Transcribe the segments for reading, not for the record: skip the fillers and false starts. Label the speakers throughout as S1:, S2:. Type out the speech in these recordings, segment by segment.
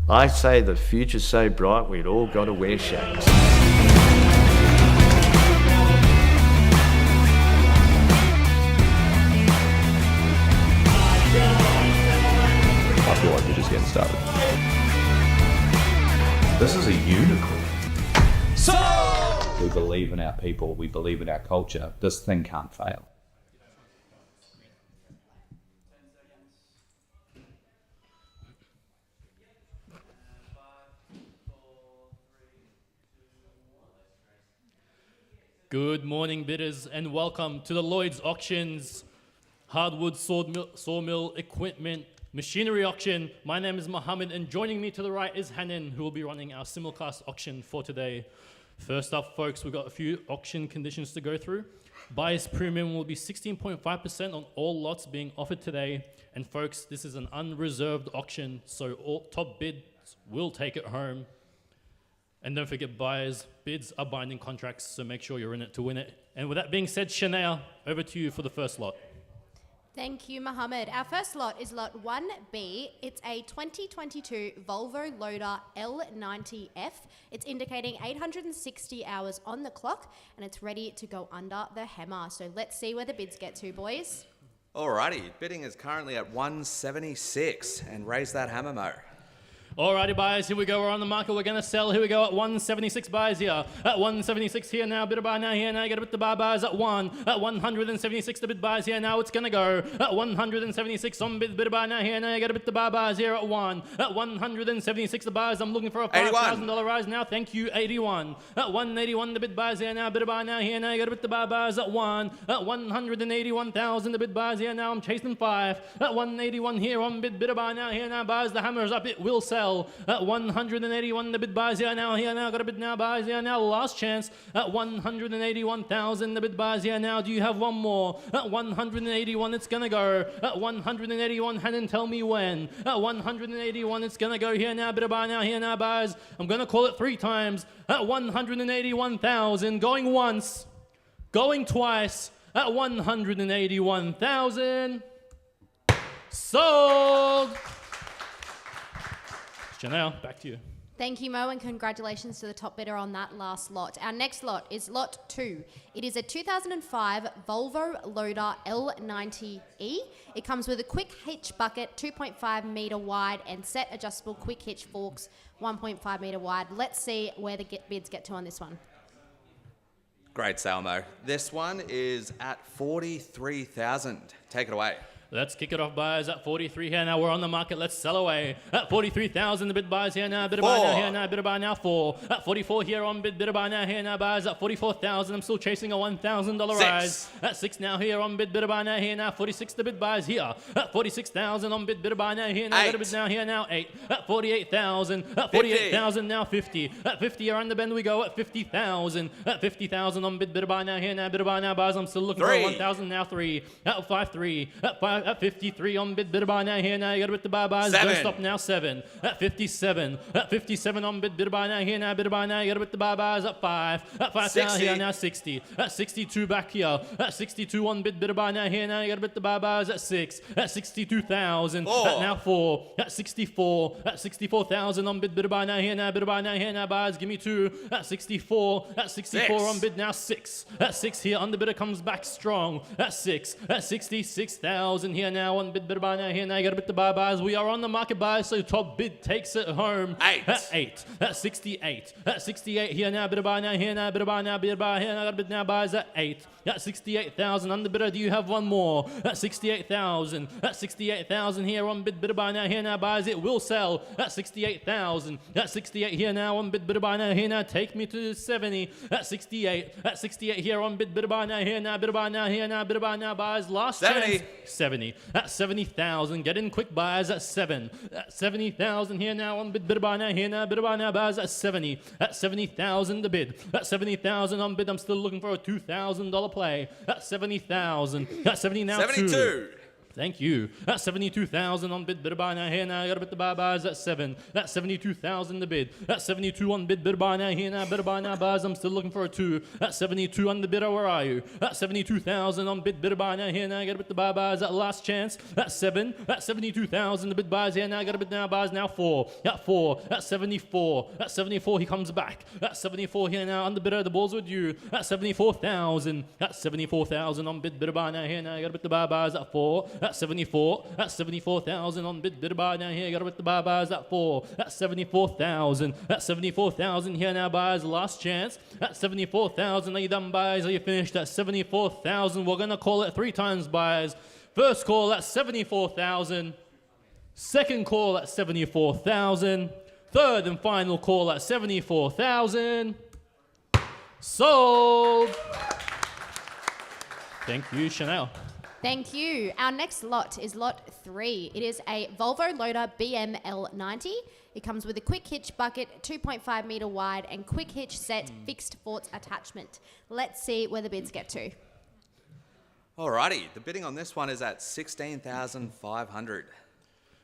S1: I say the future's so bright we'd all got to wear shades.
S2: I feel like we're just getting started.
S3: This is a unicorn.
S2: We believe in our people, we believe in our culture. This thing can't fail.
S4: Good morning, bidders, and welcome to the Lloyd's Auctions Hardwood Sawmill Equipment Machinery Auction. My name is Mohammed, and joining me to the right is Hanan, who will be running our simulcast auction for today. First up, folks, we've got a few auction conditions to go through. Buyer's premium will be 16.5% on all lots being offered today. And folks, this is an unreserved auction, so all top bids will take it home. And don't forget, buyers, bids are binding contracts, so make sure you're in it to win it. And with that being said, Shania, over to you for the first lot.
S5: Thank you, Mohammed. Our first lot is lot 1B. It's a 2022 Volvo Loader L90F. It's indicating 860 hours on the clock, and it's ready to go under the hammer. So let's see where the bids get to, boys.
S6: Alrighty, bidding is currently at 176, and raise that hammer, Mo.
S4: Alrighty, buyers, here we go. We're on the market. We're going to sell. Here we go at 176 buys here. At 176 here now. Bid a buy now here now. Get a bit the buy buyers at 1. At 176 the bid buys here now. It's going to go. At 176 on bid a buy now here now. Get a bit the buy buyers here at 1. At 176 the buyers. I'm looking for a $5,000 rise now. Thank you, 81. At 181 the bid buys here now. Bid a buy now here now. Get a bit the buy buyers at 1. At 181,000 the bid buys here now. I'm chasing 5. At 181 here on bid a buy now here now. Buys the hammer is up. It will sell. At 181 the bid buys here now got a bid now buys here now, last chance at 181,000 the bid buys here now. Do you have one more? At 181 it's gonna go. At 181, Hanan, tell me when. At 181 it's gonna go here now. Bid a buy now here now buys. I'm gonna call it 3 times. At 181,000, going once, going twice. At 181,000, sold. Janelle, back to you.
S5: Thank you, Mo, and congratulations to the top bidder on that last lot. Our next lot is lot 2. It is a 2005 Volvo Loader L90E. It comes with a quick hitch bucket, 2.5 metre wide, and set adjustable quick hitch forks, 1.5 metre wide. Let's see where the bids get to on this one.
S6: Great sale, Mo. This one is at 43,000. Take it away.
S4: Let's kick it off, buyers, at 43 here now. We're on the market. Let's sell away. At 43,000, the bid buys here now. Bid a buy now here now. Bid a buy now 4. At 44 here on bid a buy now here now. Buys at 44,000. I'm still chasing a $1,000 rise. At 6 now here on bid a buy now here now. 46 the bid buys here. At 46,000 on bid a buy now here now. Bid a bid now here now 8. At 48,000. At 48,000 now 50. At 50 here on the bend we go at 50,000. At 50,000 on bid a buy now here now. Bid a buy now buys. I'm still looking for 1,000 now 3. At 5-3. At 53 on bid a buy now here now. You got to bid the buy buys. Don't stop now 7. At 57. At 57 on bid a buy now here now. Bid a buy now. You got to bid the buy buys at 5. At 5 now here now 60. At 62 back here. At 62 on bid a buy now here now. You got to bid the buy buys at 6. At 62,000. At now 4. At 64. At 64,000 on bid a buy now here now. Bid a buy now here now buys. Give me 2. At 64. At 64 on bid now 6. At 6 here on the bidder comes back strong. At 6. At 66,000 here now on bid a buy now here now. You got to bid the buy buys. We are on the market buy, so top bid takes it home.
S6: 8.
S4: At 8. At 68. At 68 here now. Bid a buy now here now. Bid a buy now. Bid a buy here now. Got to bid now buys at 8. At 68,000 on the bidder. Do you have one more? At 68,000. At 68,000 here on bid a buy now here now buys. It will sell. At 68,000. At 68 here now on bid a buy now here now. Take me to 70. At 68. At 68 here on bid a buy now here now. Bid a buy now here now. Bid a buy now buys. Last
S6: 70.
S4: chance. 70. At 70,000. Get in quick buys at 7. At 70,000 here now on bid a buy now here now. Bid a buy now buys at 70. At 70,000 the bid. At 70,000 on bid. I'm still looking for a $2,000 play. At 70,000. At 70 now
S6: 72.
S4: Thank you. That's 72,000 on bid bidder buy now here now. I got a bit to buy buys at 7. That's 72,000 the bid. That's 72 on bid bidder buy now here now. Bidder buy now buys. I'm still looking for a 2. That's 72 on the bidder. Where are you? That's 72,000 on bid bidder buy now here now. I got a bit to buy buys at last chance. That's 7. That's 72,000 the bid buys here now. I got a bit now buys now 4. At 4. That's 74. That's 74. He comes back. That's 74 here now on the bidder. The ball's with you. That's 74,000. That's 74,000 on bid bidder buy now here now. I got a bit to buy buys at 4. That's 74. That's 74,000 on bid bidder buy now here. Got a bit to buy buys at 4. That's 74,000. That's 74,000 here now buys. Last chance. That's 74,000. Are you done buys? Are you finished? That's 74,000. We're gonna call it 3 times buys. First call at 74,000. Second call at 74,000. Third and final call at 74,000. Sold. Thank you, Chanel.
S5: Thank you. Our next lot is lot 3. It is a Volvo Loader BML90. It comes with a quick hitch bucket, 2.5 metre wide, and quick hitch set fixed forks attachment. Let's see where the bids get to.
S6: Alrighty, the bidding on this one is at 16,500.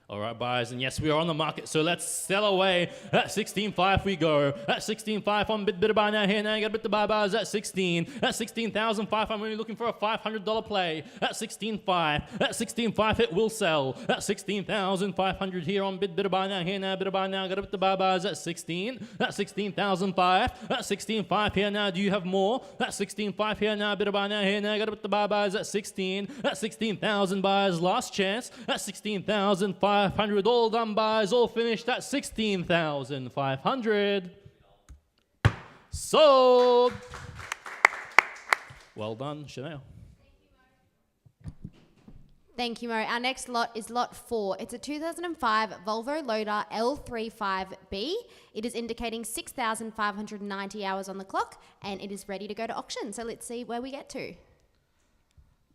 S4: All right, buyers, and yes, we are on the market, so let's sell away. At 16.5 we go. At 16.5 on bidder buy now here now. You got a bit to buy buyers at 16. At 16,500, I'm only looking for a $500 play. At 16.5. At 16.5 it will sell. At 16,500 here on bidder buy now here now. Bidder buy now. Got a bit to buy buyers at 16. At 16,005. At 16.5 here now. Do you have more? At 16.5 here now. Bidder buy now here now. Got a bit to buy buyers at 16. At 16,000 buyers. Last chance. At 16,500. All done buys, all finished at 16,500. Sold. Well done, Chanel.
S5: Thank you, Mo. Our next lot is lot 4. It's a 2005 Volvo Loader L35B. It is indicating 6,590 hours on the clock, and it is ready to go to auction. So let's see where we get to.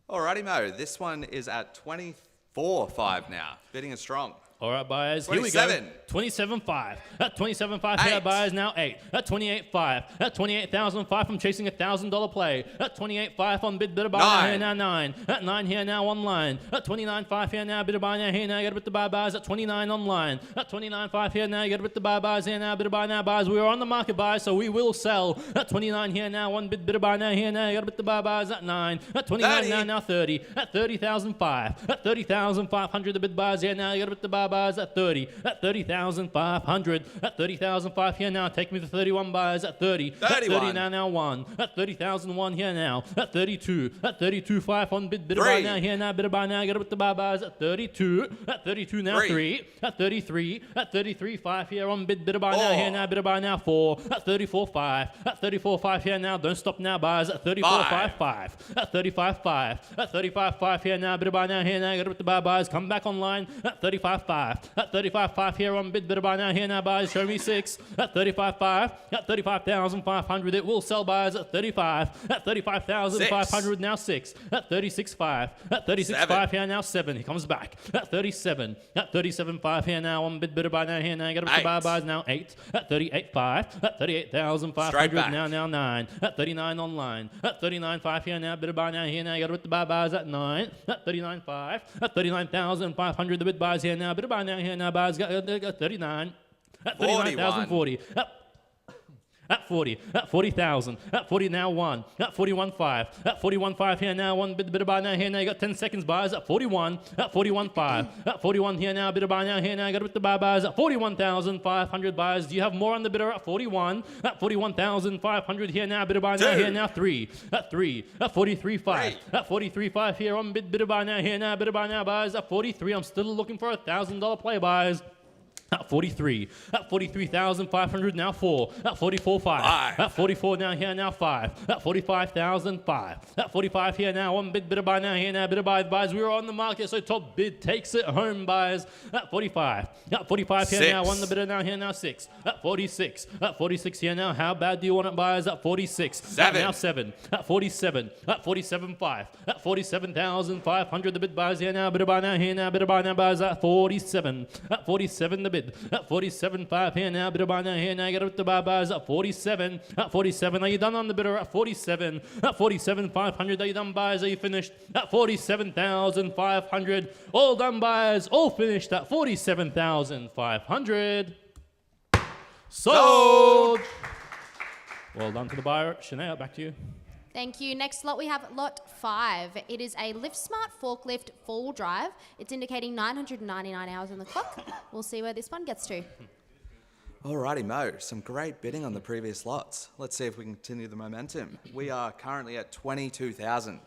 S6: Alrighty, Mo. This one is at 24.5 now. Bidding is strong.
S4: All right, buyers, here we go. 27.5. At 27.5 here, buyers now 8. At 28.5. At 28,005, I'm chasing $1,000 play. At 28.5 on bidder buy now here now 9. At 9 here now online. At 29.5 here now bidder buy now here now. You got a bit to buy buys at 29 online. At 29.5 here now. You got a bit to buy buys here now. Bidder buy now buys. We are on the market buys, so we will sell. At 29 here now. One bidder buy now here now. You got a bit to buy buys at 9. At 29 now 30. At 30,005. At 30,500 the bid buys here now. You got a bit to buy buyers at 30. At 30,500. At 30,005 here now. Take me to 31 buyers at 30.
S6: 31.
S4: At 30 now 1. At 30,001 here now. At 32. At 32.5 on bidder buy now here now. Bidder buy now. Got a bit to buy buyers at 32. At 32 now 3. At 33. At 33.5 here on bidder buy now here now. Bidder buy now 4. At 34.5. At 34.5 here now. Don't stop now buyers at 34.55. At 35.5. At 35.5 here now. Bidder buy now here now. Got a bit to buy buyers. Come back online at 35.5. At 35.5 here on bidder buy now here now buyers. Show me 6. At 35.5. At 35,500 it will sell buyers at 35. At 35,500 now 6. At 36.5. At 36.5 here now 7. He comes back. At 37. At 37.5 here now on bidder buy now here now. Got a bit to buy buyers now 8. At 38.5. At 38,500 now 9. At 39 online. At 39.5 here now. Bidder buy now here now. Got a bit to buy buyers at 9. At 39.5. At 39,500 the bid buys here now. Bidder buy now here now buyers got 39. At 39,040. At 40. At 40,000. At 40 now 1. At 41.5. At 41.5 here now 1 bidder buy now here now. You got 10 seconds buyers at 41. At 41.5. At 41 here now bidder buy now here now. Got a bit to buy buyers at 41,500 buyers. Do you have more on the bidder at 41? At 41,500 here now bidder buy now here now 3. At 3. At 43.5. At 43.5 here on bidder buy now here now. Bidder buy now buyers at 43. I'm still looking for $1,000 play buyers. At 43. At 43,500 now 4. At 44.5. At 44 now here now 5. At 45,005. At 45 here now one bidder buy now here now bidder buys. We are on the market, so top bid takes it home buys. At 45. At 45 here now one the bidder now here now 6. At 46. At 46 here now. How bad do you want it buyers? At 46.
S6: 7.
S4: Now 7. At 47. At 47.5. At 47,500 the bid buys here now. Bidder buy now here now. Bidder buy now buys at 47. At 47 the bid. bid. At 47.5 here now, bidder by now, here now, get up to buy buys at 47. At 47, are you done on the bidder? At 47. At 47,500, are you done buys? Are you finished? At 47,500. All done buys, all finished at 47,500. Sold! Well done to the buyer. Shania, back to you.
S5: Thank you. Next lot, we have lot 5. It is a LiftSmart forklift full drive. It's indicating 999 hours on the clock. We'll see where this one gets to.
S6: Alrighty, Mo. Some great bidding on the previous lots. Let's see if we can continue the momentum. We are currently at 22,000.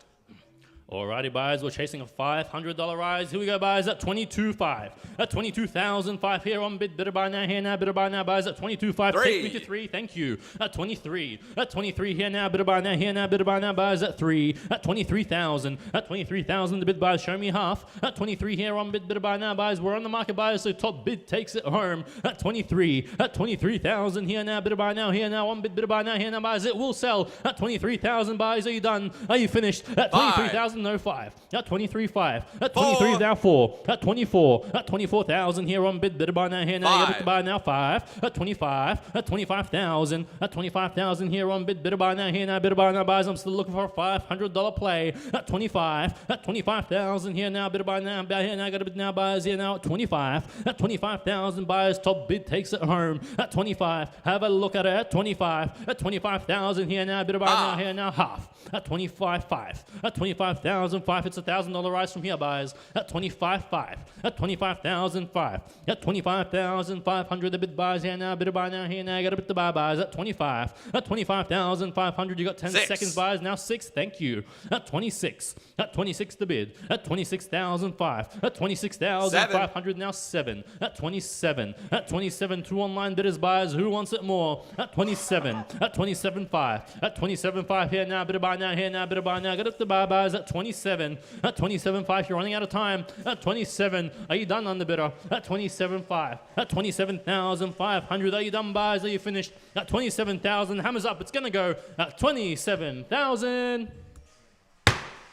S4: Alrighty, buyers, we're chasing a $500 rise. Here we go, buyers, at 22.5. At 22,005 here on bidder buy now, here now, bidder buy now, buyers at 22.5. Take me to 3, thank you. At 23. At 23 here now, bidder buy now, here now, bidder buy now, buyers at 3. At 23,000. At 23,000, the bid buyers show me half. At 23 here on bidder buy now, buyers, we're on the market, buyers, so top bid takes it home. At 23. At 23,000 here now, bidder buy now, here now, on bidder buy now, here now, buyers, it will sell. At 23,000, buyers, are you done? Are you finished? At 23,000. No 5. At 23.5. At 23 now 4. At 24. At 24,000 here on bidder buy now, here now, get it to buy now 5. At 25. At 25,000. At 25,000 here on bidder buy now, here now, bidder buy now, buys. I'm still looking for a $500 play. At 25. At 25,000 here now, bidder buy now, here now, got a bid now, buys here now at 25. At 25,000 buyers, top bid takes it home. At 25. Have a look at it. At 25. At 25,000 here now, bidder buy now, here now, half. At 25.5. At 25,005, it's a $1,000 rise from here, buyers. At 25.5. At 25,005. At 25,500, the bid buys here now, bidder buy now, here now, got a bid to buy, buys. At 25. At 25,500, you got 10 seconds, buyers. Now 6, thank you. At 26. At 26, the bid. At 26,005. At 26,500, now 7. At 27. At 27, 2 online bidders, buyers. Who wants it more? At 27. At 27.5. At 27.5 here now, bidder buy now, here now, bidder buy now, got it to buy, buyers. At 27. At 27.5, you're running out of time. At 27, are you done on the bidder? At 27.5. At 27,500, are you done, buyers? Are you finished? At 27,000, hammers up. It's going to go at 27,000.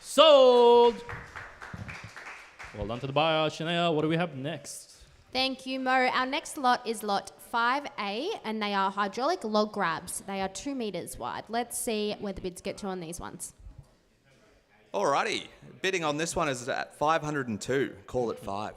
S4: Sold. Well done to the buyer, Shania. What do we have next?
S5: Thank you, Mo. Our next lot is lot 5A, and they are hydraulic log grabs. They are 2 meters wide. Let's see where the bids get to on these ones.
S6: Alrighty, bidding on this one is at 502. Call it 5.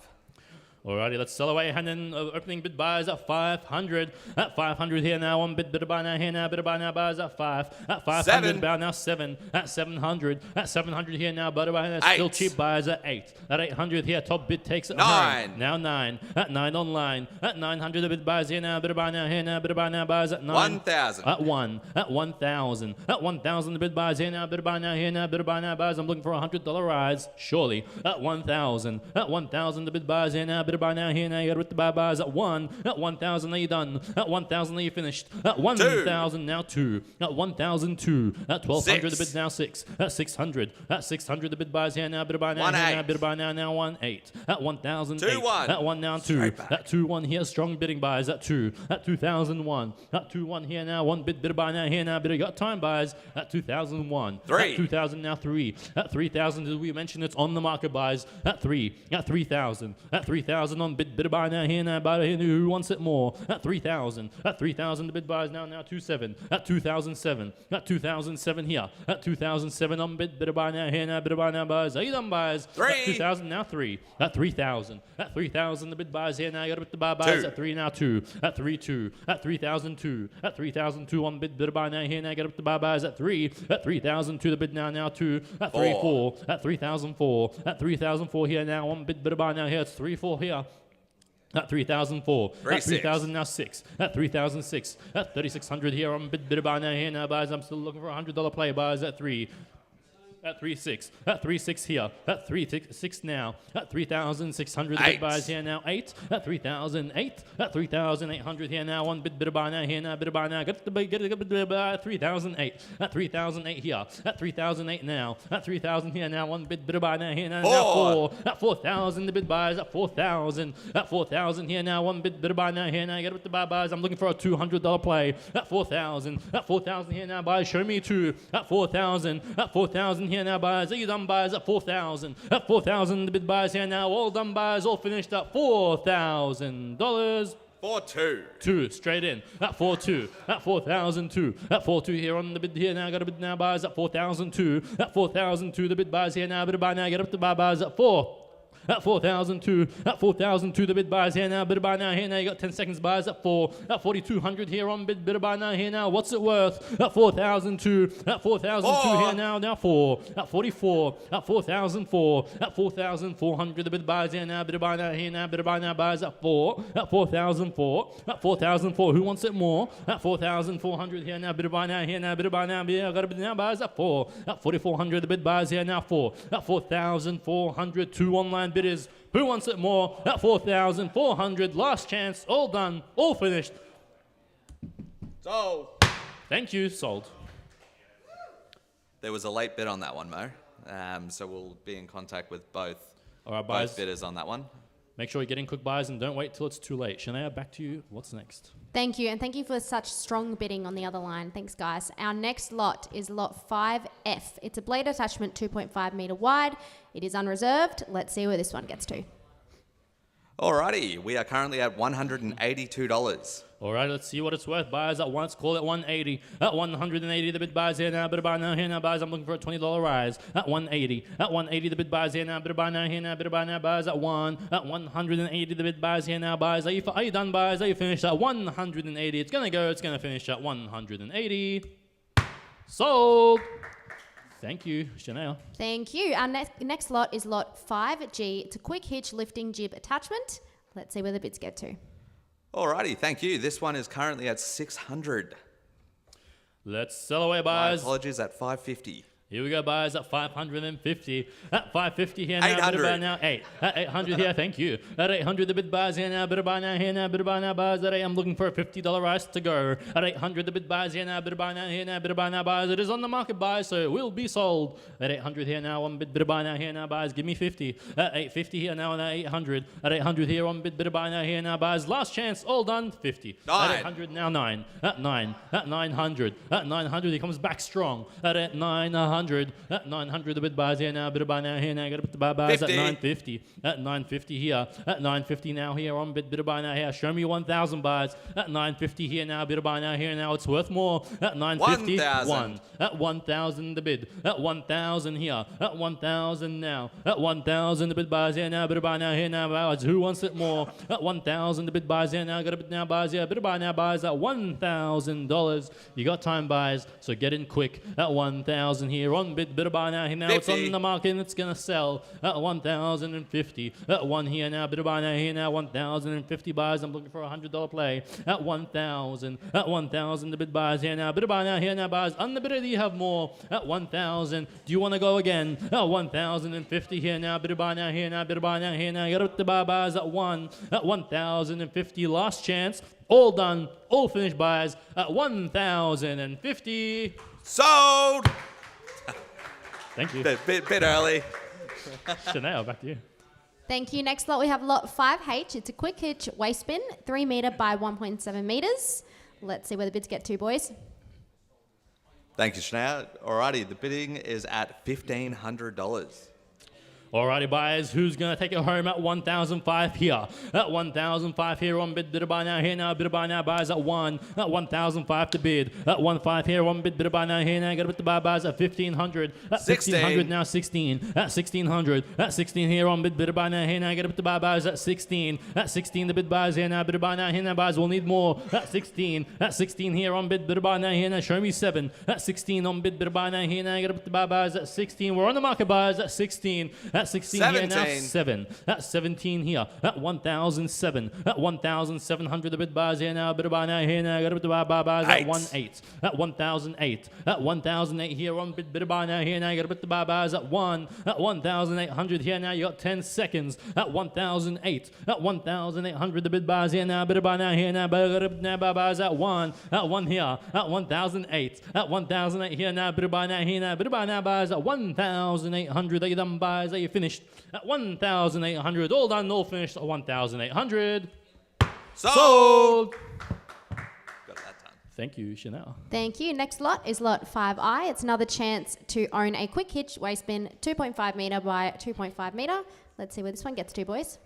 S4: Alrighty, let's sell away. And then opening bid buys at 500. At 500 here now, on bidder buy now, here now, bidder buy now, buys at 5. At 500, buy now 7. At 700. At 700 here now, bidder buy now, still cheap, buys at 8. At 800 here, top bid takes it
S6: 9.
S4: home. Now 9. At 9 online. At 900, the bid buys here now, bidder buy now, here now, bidder buy now, buys at 9.
S6: 1,000.
S4: At 1. At 1,000. At 1,000, the bid buys here now, bidder buy now, here now, bidder buy now, buys. I'm looking for a $100 rise, surely. At 1,000. At 1,000, the bid buys here now, bidder buy now, here now, with the buy buys at 1. At 1,000, are you done? At 1,000, are you finished? At 1,000, now 2. At 1,002. At 1,200, the bid now 6. At 600. At 600, the bid buys here now, bid buy now, here now, bid buy now 1 8. At 1,000,
S6: 2-1.
S4: At 1 now 2. At 2-1 here, strong bidding buys at 2. At 2,001. At 2-1 here now, 1 bid buy now, here now, bid got time buys at 2,001.
S6: 3.
S4: At 2,000 now 3. At 3,000, as we mentioned, it's on the market buys at 3. At 3,000. At 3,000 on bid buy now, here now, buy here, who wants it more? At 3,000. At 3,000, the bid buys now 2,7. At 2,007. At 2,007 here. At 2,007 on bid buy now, here now, bid buy now, buys. Are you done buys?
S6: 3.
S4: At 2,000 now 3. At 3,000. At 3,000, the bid buys here now, you got to bid the buy buys
S6: 2.
S4: at 3 now 2. At 3,2. At 3,002. At 3,002 on bid buy now, here now, get up the buy buys at 3. At 3,002, the bid now 2. At 3,4. At 3,004. At 3,004 here now on bid buy now, here it's 3,4 here. At 3,004. At 3,000 now 6. At 3,006. At 3,600 here on bid buy now, here now, buys. I'm still looking for a $100 play, buys at 3. At 3.6. At 3.6 here. At 3.6 now. At 3,600 bid buys here now 8. At 3,008. At 3,800 here now. One bid buy now here now. Bid buy now. Get the bid buy at 3,008. At 3,008 here. At 3,008 now. At 3,000 here now. One bid buy now here now. Now 4. At 4,000 the bid buys at 4,000. At 4,000 here now. One bid buy now here now. Get with the buy buys. I'm looking for a $200 play. At 4,000. At 4,000 here now. Buys. Show me 2. At 4,000. At 4,000. here now, buys. Are you done, buys? At 4,000. At 4,000, the bid buys here now. All done, buys. All finished at $4,000.
S6: 4-2.
S4: 2 straight in at 4-2 at 4,002 at 4-2 here on the bid here now. Got a bid now, buys at 4,002 at 4,002. The bid buys here now. Bid buy now. Get up to buy buys at 4. At 4,002, at 4,002, the bid buys here now, bid buy now, here now, you got 10 seconds buys at 4, at 4,200 here on bid buy now, here now, what's it worth? At 4,002, at 4,002 here now 4, at 44, at 4,004, at 4,400, the bid buys here now, bid buy now, here now, bid buy now, buys at 4, at 4,004, at 4,004, who wants it more? At 4,400 here now, bid buy now, here now, bid buy now, I got a bid now, buys at 4, at 4,400, the bid buys here now 4, at 4,400, 2 online bidders. Who wants it more? At 4,400. Last chance. All done. All finished.
S6: So,
S4: Thank you. Sold.
S6: there was a late bid on that one, Mo. So we'll be in contact with both
S4: All right, buys.
S6: bidders on that one.
S4: Make sure you're getting quick buys and don't wait till it's too late. Shania, back to you. What's next?
S5: Thank you, and thank you for such strong bidding on the other line. Thanks, guys. Our next lot is lot 5F. It's a blade attachment 2.5 metre wide. It is unreserved. Let's see where this one gets to.
S6: Alrighty, we are currently at $182.
S4: All right, let's see what it's worth. Buys at once, call it 180. At 180, the bid buys here now, bid buy now, here now, buys. I'm looking for a $20 rise. At 180. At 180, the bid buys here now, bid buy now, here now, bid buy now, buys at 1. At 180, the bid buys here now, buys. Are you done, buys? Are you finished at 180? It's going to go, it's going to finish at 180. Sold. Thank you, Chanel.
S5: Thank you. Our next lot is lot 5G. It's a quick hitch lifting jib attachment. Let's see where the bids get to.
S6: Alrighty, thank you. This one is currently at $600.
S4: Let's sell away,
S6: My
S4: buys.
S6: apologies, at $550.
S4: Here we go, buys at 550. At 550 here now,
S6: 800.
S4: bid buy now, 8. At 800 here, thank you. At 800, the bid buys here now, bid buy now, here now, bid buy now, buys. At 8, I'm looking for a $50 rise to go. At 800, the bid buys here now, bid buy now, here now, bid buy now, buys. It is on the market, buys, so it will be sold. At 800 here now, on bid buy now, here now, buys. Give me 50. At 850 here now, and at 800. At 800 here on bid buy now, here now, buys. Last chance, all done, 50.
S6: 9.
S4: At 800 now, 9. At 9. At 900. At 900, he comes back strong. At 900. At 900, the bid buys here now, bid buy now, here now, got to put the buy buys
S6: 50.
S4: at 950. At 950 here. At 950 now, here on bid buy now, here. Show me 1,000 buys. At 950 here now, bid buy now, here now. It's worth more. At 950,
S6: 1,000.
S4: 1. At 1,000, the bid. At 1,000 here. At 1,000 now. At 1,000, the bid buys here now, bid buy now, here now, buys. Who wants it more? At 1,000, the bid buys here now, got a bid now, buys here. Bid buy now, buys at $1,000. You got time, buys, so get in quick. At 1,000 here on bid buy now, here now.
S6: 50.
S4: It's on the market and it's gonna sell at 1,050. At 1 here now, bid buy now, here now, 1,050 buys. I'm looking for a $100 play. At 1,000. At 1,000, the bid buys here now, bid buy now, here now, buys. On the bidder, do you have more? At 1,000. Do you want to go again? At 1,050 here now, bid buy now, here now, bid buy now, here now. Get up the buy buys at 1. At 1,050. Last chance. All done. All finished buys at 1,050.
S6: Sold!
S4: Thank you.
S6: Bit early.
S4: Chanel, back to you.
S5: Thank you. Next lot, we have lot 5H. It's a quick hitch waist spin, 3 metre by 1.7 metres. Let's see where the bids get to, boys.
S6: Thank you, Shania. Alrighty, the bidding is at $1,500.
S4: Alrighty, buyers, who's going to take it home at 1,005 here? At 1,005 here on bid buy now, here now, bid buy now, buys at 1. At 1,005 to bid. At 1,5 here on bid buy now, here now, got to put the buy buys at 1,500. At 1,500 now, 16. At 1,600. At 16 here on bid buy now, here now, got to put the buy buys at 16. At 16, the bid buys here now, bid buy now, here now, buys. We'll need more. At 16. At 16 here on bid buy now, here now, show me 7. At 16 on bid buy now, here now, got to put the buy buys at 16. We're on the market buys at 16. At 16 here now, 7. At 17 here. At 1,007. At 1,700, the bid buys here now, bid buy now, here now, got to put the buy buys at 1,800. At 1,008. At 1,008 here on bid buy now, here now, got to put the buy buys at 1. At 1,800 here now, you got 10 seconds. At 1,008. At 1,800, the bid buys here now, bid buy now, here now, got to put the buy buys at 1. At 1 here. At 1,008. At 1,008 here now, bid buy now, here now, bid buy now, buys at 1,800. Are you done, buys? Are you finished? At 1,800. All done, all finished at 1,800.
S6: Sold! Got that done.
S4: Thank you, Chanel.
S5: Thank you. Next lot is lot 5I. It's another chance to own a quick hitch waste bin 2.5 metre by 2.5 metre. Let's see where this one gets to, boys.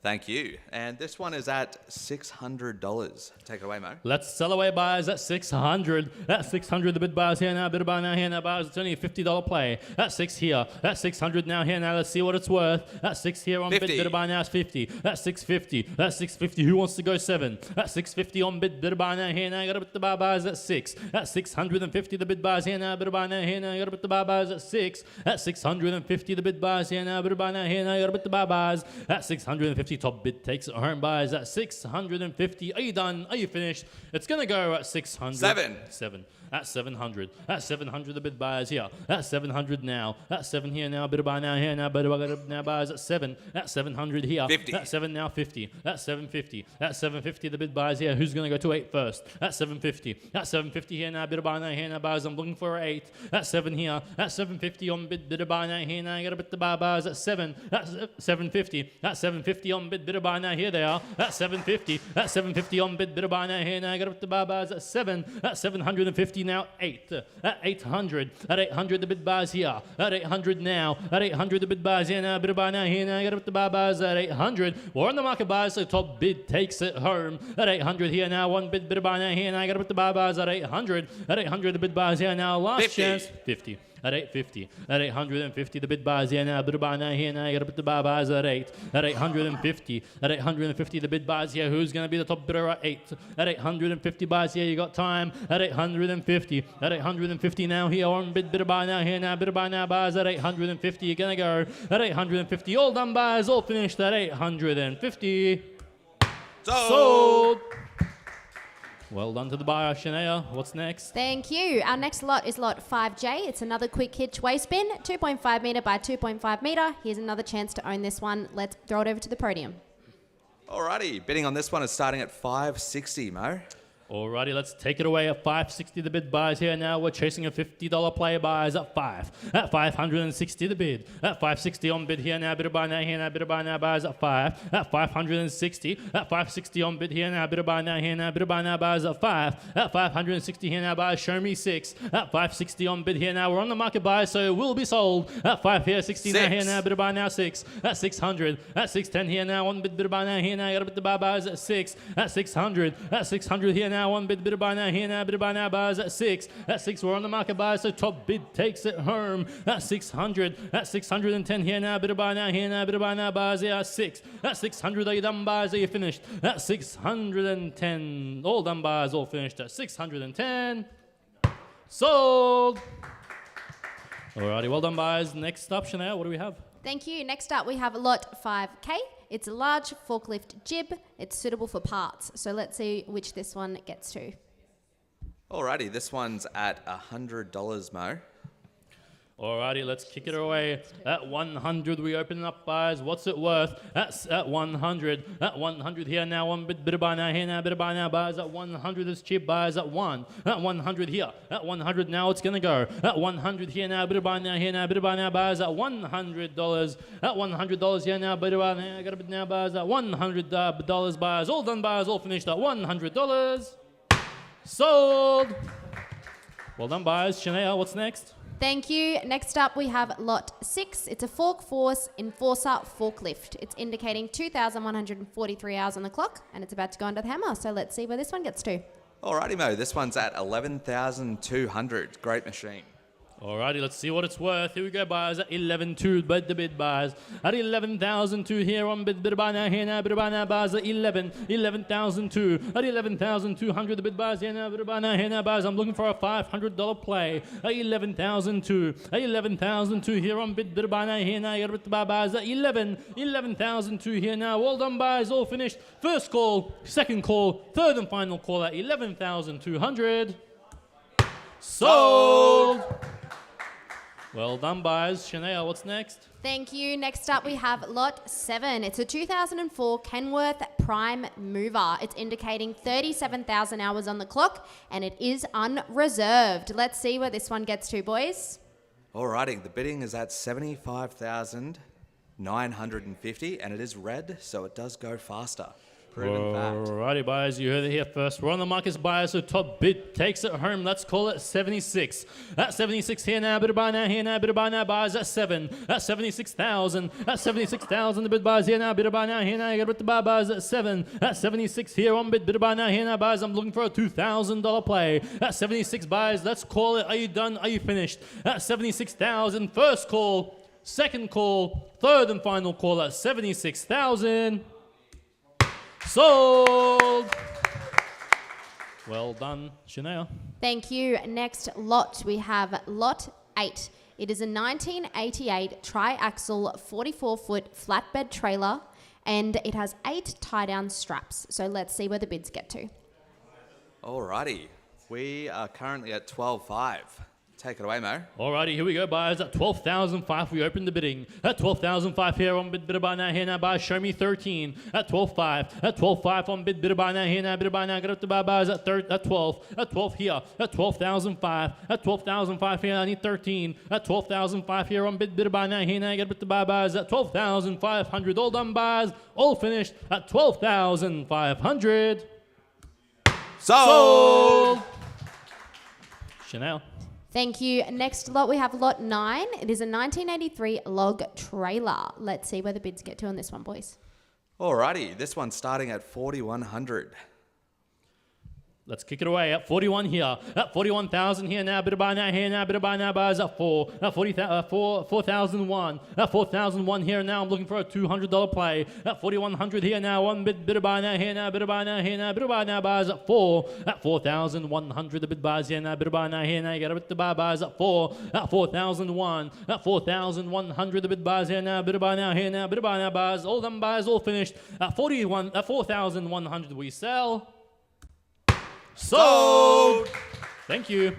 S6: Thank you. And this one is at $600. Take it away, Mo.
S4: Let's sell away buyers at 600. At 600, the bid buyers here now. Bid buy now here now. Buyers, it's only a $50 play. At 6 here. At 600 now here now. Let's see what it's worth. At 6 here on
S6: 50.
S4: bid buy now is 50. At 650. At 650. Who wants to go 7? At 650 on bid buy now here now. You got to put the buy buyers at 6. At 650, the bid buyers here now. Bid buy now here now. You got to put the buy buyers at 6. At 650, the bid buyers here now. Bid buy now here now. You got to put the buy buyers at 650. Top bid takes it home. Buyers at 650. Are you done? Are you finished? It's going to go at 600. 7. At 700. At 700, the bid buyers here. At 700 now. At 7 here now. Bid buy now here now. Bid buy now buyers at 7. At 700 here.
S6: 50.
S4: At 7 now 50. At 750. At 750, the bid buyers here. Who's going to go to 8 first? At 750. At 750 here now. Bid buy now here now. Buyers, I'm looking for 8. At 7 here. At 750 on bid buy now here now. You got to bid the buy buyers at 7. At 750. At 750 on bid buy now. Here they are. At 750. At 750 on bid buy now here now. You got to bid the buy buyers at 7. At 750 now 8. At 800. At 800, the bid buyers here. At 800 now. At 800, the bid buyers here now. Bid buy now here now. You got to bid the buy buyers at 800. We're on the market buyers, so top bid takes it home. At 800 here now. One bid buy now here now. You got to put the buy buyers at 800. At 800, the bid buyers here now. Last
S6: 50.
S4: chance. 50. At 850. At 850, the bid buyers here now. Bid buy now here now. You got to put the buy buyers at 8. At 850. At 850, the bid buyers here. Who's going to be the top bidder at 8? At 850 buyers here. You got time. At 850. At 850 now here on bid buy now here now. Bid buy now buyers at 850. You're going to go at 850. All done buyers. All finished at 850. Sold. Well done to the buyer, Shania. What's next?
S5: Thank you. Our next lot is lot 5J. It's another quick hitch waste bin, 2.5 metre by 2.5 metre. Here's another chance to own this one. Let's throw it over to the podium.
S6: Alrighty, bidding on this one is starting at $560, Mo.
S4: Alrighty, let's take it away at 560 the bid buys here now. We're chasing a $50 play buys at 5. At 560 the bid. At 560 on bid here now. Bid buy now here now. Bid buy now buys at 5. At 560. At 560 on bid here now. Bid buy now here now. Bid buy now buys at 5. At 560 here now buys. Show me 6. At 560 on bid here now. We're on the market buys, so it will be sold. At 5 here, 60 now here now. Bid buy now 6. At 600. At 610 here now. On bid buy now here now. Got to bid the buy buys at 6. At 600. At 600 here now. One bid buy now here now. Bid buy now buys at 6. At 6 we're on the market buys, so top bid takes it home. At 600. At 610 here now. Bid buy now here now. Bid buy now buys here at 6. At 600 are you done buys? Are you finished? At 610 all done buys, all finished at 610. Sold. Alrighty, well done buys. Next up, Chanel, what do we have?
S5: Thank you. Next up, we have lot 5K. It's a large forklift jib. It's suitable for parts. So let's see which this one gets to.
S6: Alrighty, this one's at $100, Mo.
S4: Alrighty, let's kick it away. At 100, we open up buys. What's it worth? At 100. At 100 here now. One bid buy now here now. Bid buy now buys at 100 is cheap. Buys at 1. At 100 here. At 100 now it's gonna go. At 100 here now. Bid buy now here now. Bid buy now buys at $100. At $100 here now. Bid buy now. Got a bid now buys at $100 buys. All done buys. All finished at $100. Sold. Well done buys. Shania, what's next?
S5: Thank you. Next up, we have lot 6. It's a Fork Force Enforcer forklift. It's indicating 2,143 hours on the clock, and it's about to go under the hammer. So let's see where this one gets to.
S6: Alrighty, Mo. This one's at $11,200. Great machine.
S4: Alrighty, let's see what it's worth. Here we go, buyers at 11.2, but the bid buys at 11,002 here on bid buy now here now. Bid buy now buys at 11,002 at 11,200. The bid buys here now. Bid buy now here now buys. I'm looking for a $500 play at 11,002 at 11,002 here on bid buy now here now. You got to bid buy buys at 11,002 here now. All done buys, all finished. First call, second call, third and final call at 11,200. Sold. Well done, buyers. Shania, what's next?
S5: Thank you. Next up, we have lot 7. It's a 2004 Kenworth Prime Mover. It's indicating 37,000 hours on the clock, and it is unreserved. Let's see where this one gets to, boys.
S6: Alrighty, the bidding is at $75,950, and it is red, so it does go faster. Proven fact.
S4: Alrighty, buyers, you heard it here first. We're on the markets, buyers, so top bid takes it home. Let's call it 76. At 76 here now, bid buy now, here now, bid buy now, buyers at 7. At 76,000. At 76,000, the bid buys here now, bid buy now, here now, you got with the buy buyers at 7. At 76 here on bid buy now, here now, buyers, I'm looking for a $2,000 play. At 76, buyers, let's call it. Are you done? Are you finished? At 76,000, first call, second call, third and final call at 76,000. Sold. Well done, Shania.
S5: Thank you. Next lot, we have lot 8. It is a 1988 tri-axle 44-foot flatbed trailer, and it has 8 tie-down straps. So let's see where the bids get to.
S6: Alrighty. We are currently at 12.5. Take it away, Mo.
S4: Alrighty, here we go, buyers. At 12,005, we open the bidding. At 12,005 here on bid buy now, here now, buyers, show me 13. At 12.5. At 12.5 on bid buy now, here now, bid buy now, get up to buy buyers at 12. At 12 here. At 12,005. At 12,005 here, I need 13. At 12,005 here on bid buy now, here now, get up to buy buyers at 12,500. All done, buyers. All finished at 12,500.
S6: Sold!
S4: Chanel.
S5: Thank you. Next lot, we have lot 9. It is a 1983 log trailer. Let's see where the bids get to on this one, boys.
S6: Alrighty. This one's starting at 4,100.
S4: Let's kick it away at 41 here. At 41,000 here now. Bid buy now, here now. Bid buy now, buyers at 4. At 4,001. At 4,001 here now. I'm looking for a $200 play. At 4,100 here now. One bid buy now, here now. Bid buy now, here now. Bid buy now, buyers at 4. At 4,100 the bid buys here now. Bid buy now, here now. You got to bid the buy buyers at 4. At 4,001. At 4,100 the bid buys here now. Bid buy now, here now. Bid buy now, buyers. All done, buyers, all finished. At 4,100 we sell. Sold! Thank you.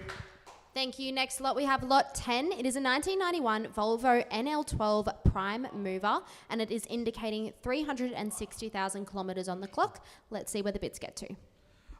S5: Thank you. Next lot, we have lot 10. It is a 1991 Volvo NL12 Prime Mover, and it is indicating 360,000 kilometres on the clock. Let's see where the bids get to.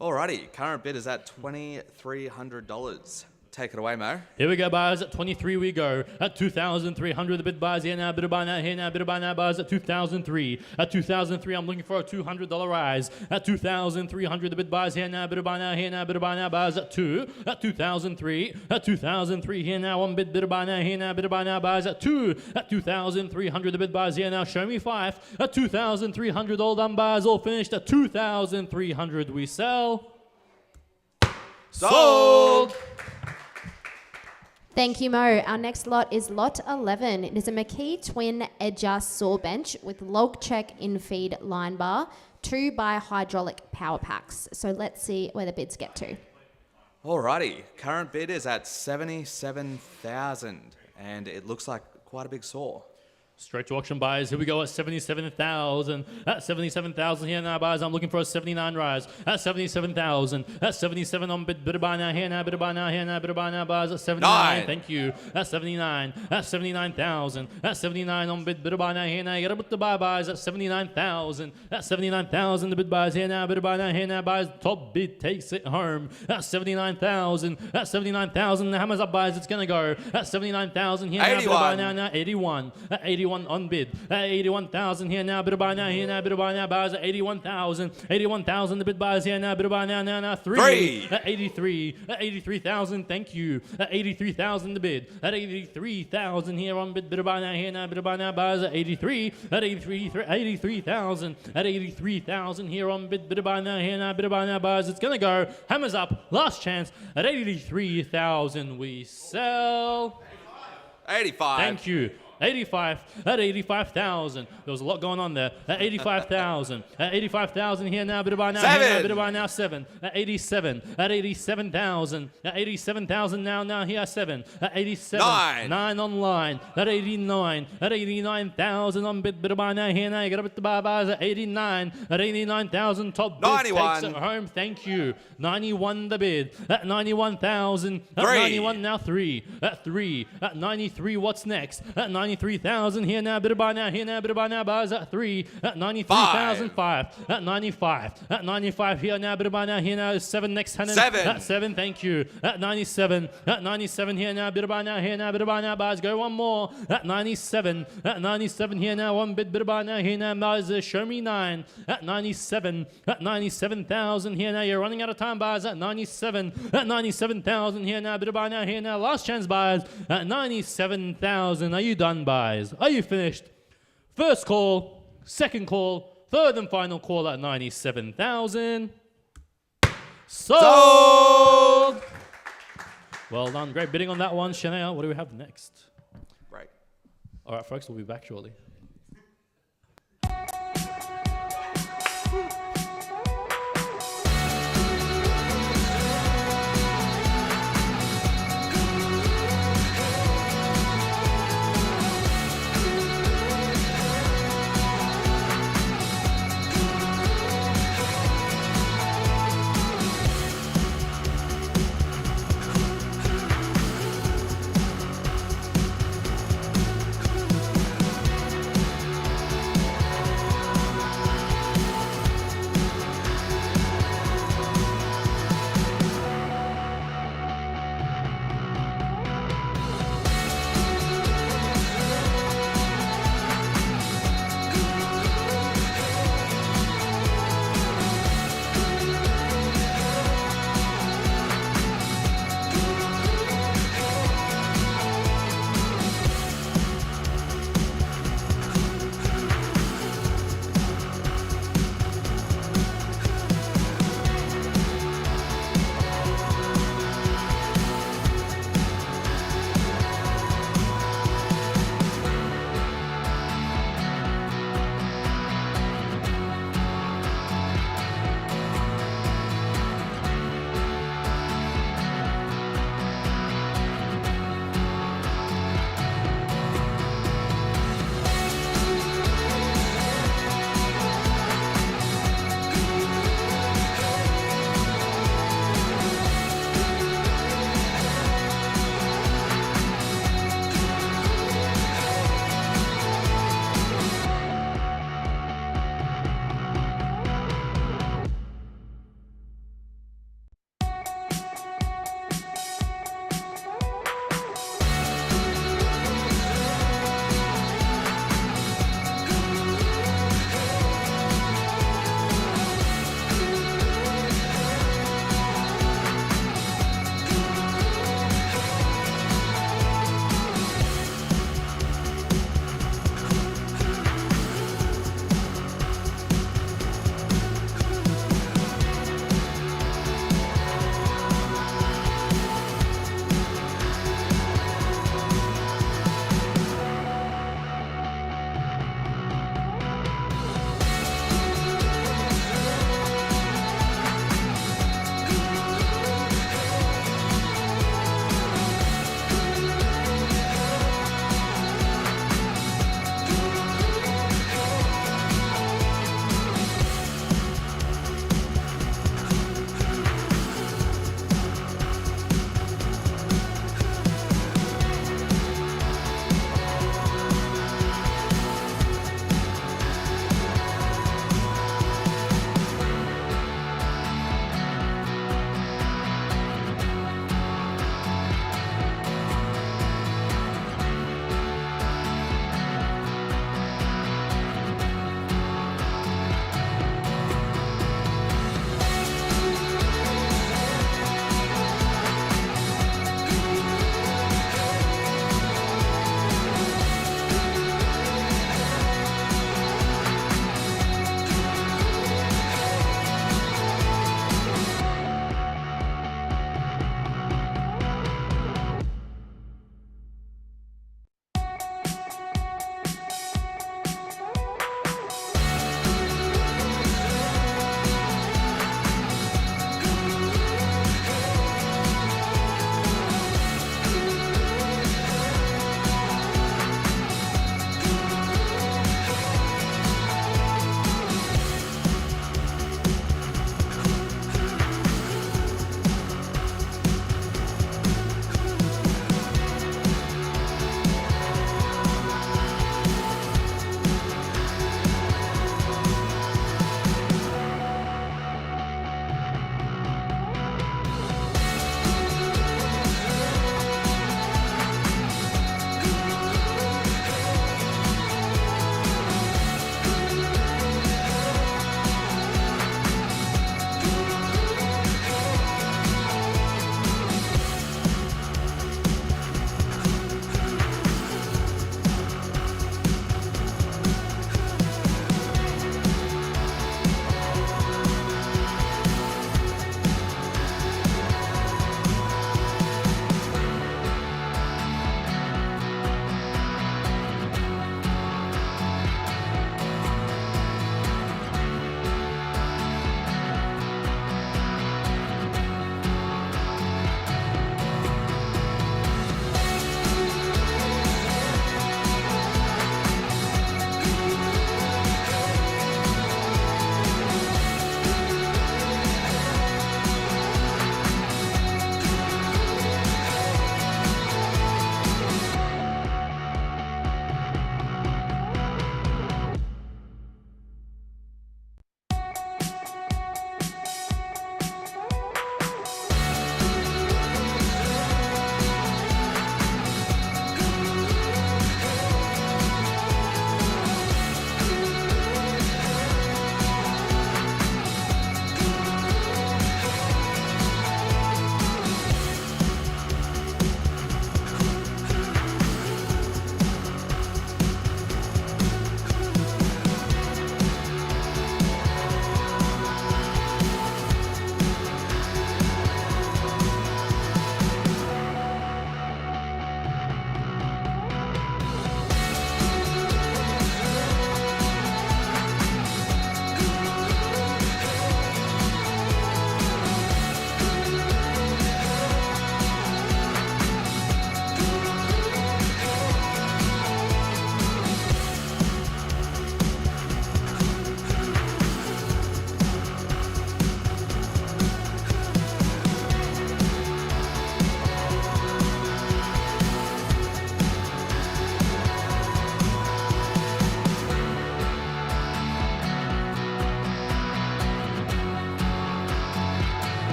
S6: Alrighty. Current bid is at $2,300. Take it away, Mo.
S4: Here we go, buyers. At 23 we go. At 2,300 the bid buys here now. Bid buy now, here now. Bid buy now, buyers at 2,003. At 2,003 I'm looking for a $200 rise. At 2,300 the bid buys here now. Bid buy now, here now. Bid buy now, buyers at 2. At 2,003. At 2,003 here now. One bid buy now, here now. Bid buy now, buyers at 2. At 2,300 the bid buys here now. Show me 5. At 2,300 all done, buyers all finished. At 2,300 we sell. Sold!
S5: Thank you, Mo. Our next lot is lot 11. It is a McKee Twin Edger saw bench with log check in-feed line bar, 2 by hydraulic power packs. So let's see where the bids get to.
S6: Alrighty. Current bid is at 77,000, and it looks like quite a big saw.
S4: Straight to auction, buyers. Here we go at 77,000. At 77,000 here now, buyers. I'm looking for a 79 rise. At 77,000. At 77 on bid buy now, here now. Bid buy now, here now. Bid buy now, buyers at 79.
S6: 9.
S4: Thank you. At 79. At 79,000. At 79 on bid buy now, here now. You got to put the buy buyers at 79,000. At 79,000 the bid buyers here now. Bid buy now, here now, buyers. Top bid takes it home. At 79,000. At 79,000 the hammers up, buyers. It's gonna go. At 79,000 here now. Bid buy now. 81. At 81 on bid. At 81,000 here now. Bid buy now, here now. Bid buy now, buyers at 81,000. 81,000 the bid buyers here now. Bid buy now. 3. At 83. At 83,000. Thank you. At 83,000 the bid. At 83,000 here on bid. Bid buy now, here now. Bid buy now, buyers at 83. At 83,000. At 83,000 here on bid. Bid buy now, here now. Bid buy now, buyers. It's gonna go. Hammers up. Last chance. At 83,000 we sell.
S6: 85.
S4: Thank you. 85 at 85,000. There was a lot going on there. At 85,000. At 85,000 here now. Bid buy now.
S6: 7.
S4: Here now. Bid buy now. 7. At 87. At 87,000. At 87,000 now. Here 7. At 87.
S6: 9.
S4: 9 online. At 89. At 89,000 on bid buy now. Here now. You got to bid the buy buyers at 89. At 89,000 top bid
S6: 91.
S4: takes it home. Thank you. 91 the bid. At 91,000. At
S6: 3.
S4: 91 now 3. At 3. At 93 what's next? At 93 93,000 here now, bidder by now, here now, bidder by now, buys at 3, at 93,005, at 95, at 95 here now, bidder by now, here now is 7 next hand.
S6: 7.
S4: At 7, thank you. At 97 here now, bidder by now, here now, bidder by now, buys, go one more. At 97 here now, one bidder by now, here now, buys, show me 9. At 97,000 here now, you're running out of time, buys, at 97,000 here now, bidder by now, here now, last chance buys, at 97,000. Are you done, buys? Are you finished? First call, second call, third and final call at 97,000. Sold! Well done. Great bidding on that one. Shania, what do we have next?
S6: Right.
S4: All right, folks, we'll be back shortly.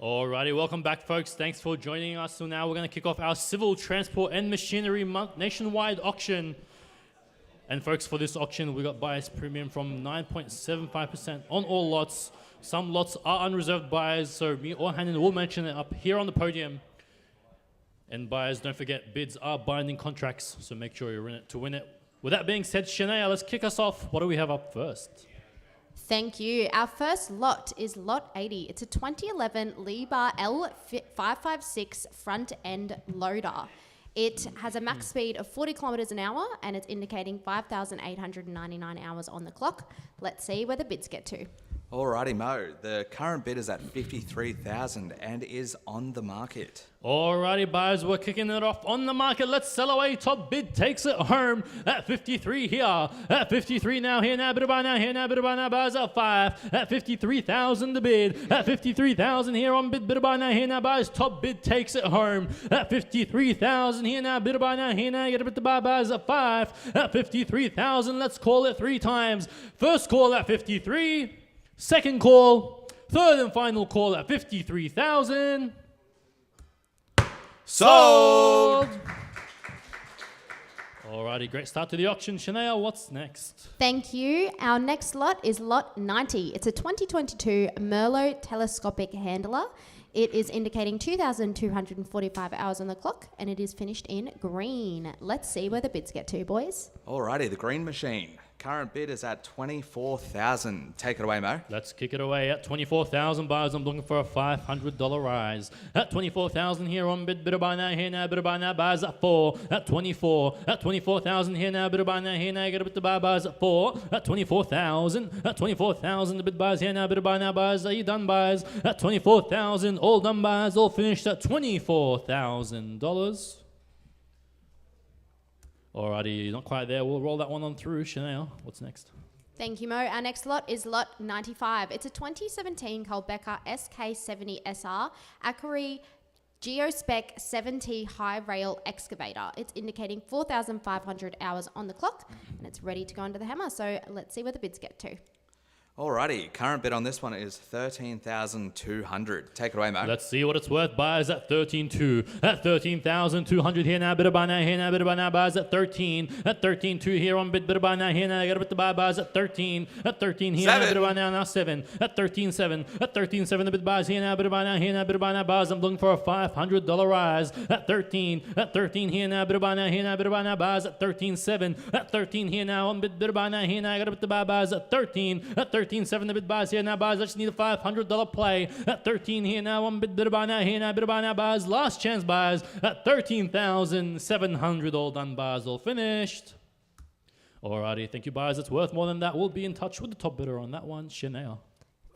S4: Alrighty, welcome back, folks. Thanks for joining us. So now we're going to kick off our civil transport and machinery nationwide auction. And folks, for this auction, we got bias premium from 9.75% on all lots. Some lots are unreserved buyers, so me or Hannon will mention it up here on the podium. And buyers, don't forget, bids are binding contracts, so make sure you're in it to win it. With that being said, Shania, let's kick us off. What do we have up first?
S5: Thank you. Our first lot is lot 80. It's a 2011 Liebherr L556 front end loader. It has a max speed of 40 kilometers an hour and it's indicating 5,899 hours on the clock. Let's see where the bids get to.
S6: Alrighty, Mo. The current bid is at $53,000 and is on the market.
S4: Alrighty, buyers, we're kicking it off on the market. Let's sell away. Top bid takes it home at 53 here. At 53 now, here now, bit of buy now, here now, bit of buy now, buyers at 5. At 53,000 the bid. At 53,000 here on bid of buy now, here now, buyers. Top bid takes it home at 53,000 here now, bit of buy now, here now, get a bit to buy, buyers at 5. At 53,000, let's call it 3 times. First call at 53. Second call. Third and final call at 53,000. Sold! Alrighty, great start to the auction. Shania, what's next?
S5: Thank you. Our next lot is lot 90. It's a 2022 Merlot telescopic handler. It is indicating 2,245 hours on the clock and it is finished in green. Let's see where the bids get to, boys.
S6: Alrighty, the green machine. Current bid is at $24,000. Take it away, Mo.
S4: Let's kick it away at 24,000 buyers. I'm looking for a $500 rise. At 24,000 here on bid of buy now, here now, bid of buy now, buyers at 4. At 24. At 24,000 here now, bid of buy now, here now, get a bit to buy, buyers at 4. At 24,000. At 24,000 the bid buyers here now, bid of buy now, buyers. Are you done, buyers? At 24,000, all done, buyers, all finished at $24,000. Alrighty, not quite there. We'll roll that one on through. Chanel, what's next?
S5: Thank you, Mo. Our next lot is lot 95. It's a 2017 Colbecker SK70SR Ackery Geospec 7T high rail excavator. It's indicating 4,500 hours on the clock and it's ready to go under the hammer. So let's see where the bids get to.
S6: Alrighty, current bid on this one is $13,200. Take it away, Mo.
S4: Let's see what it's worth. Buyers at 13.2. At 13,200 here now. Bid of buy now. Here now. Bid of buy now. Buyers at 13. At 13.2 here on bid of buy now. Here now. I got a bit to buy. Buyers at 13. At 13 here now. Bid of buy now. Now 7. At 13.7. At 13.7 the bid buys here now. Bid of buy now. Here now. Bid of buy now. Buyers. I'm looking for a $500 rise. At 13. At 13 here now. Bid of buy now. Here now. Bid of buy now. Buyers at 13.7. At 13 here now on bid of buy now. Here now. I got a bit to buy. Buyers at 13. At 13.7 the bid buys here now. Buyers. I just need a $500 play. At 13 here now on bid of buy now. Here now. Bid of buy now. Buyers. Last chance buyers at 13,700. All done, buyers. All finished. Alrighty, thank you, buyers. It's worth more than that. We'll be in touch with the top bidder on that one, Shania.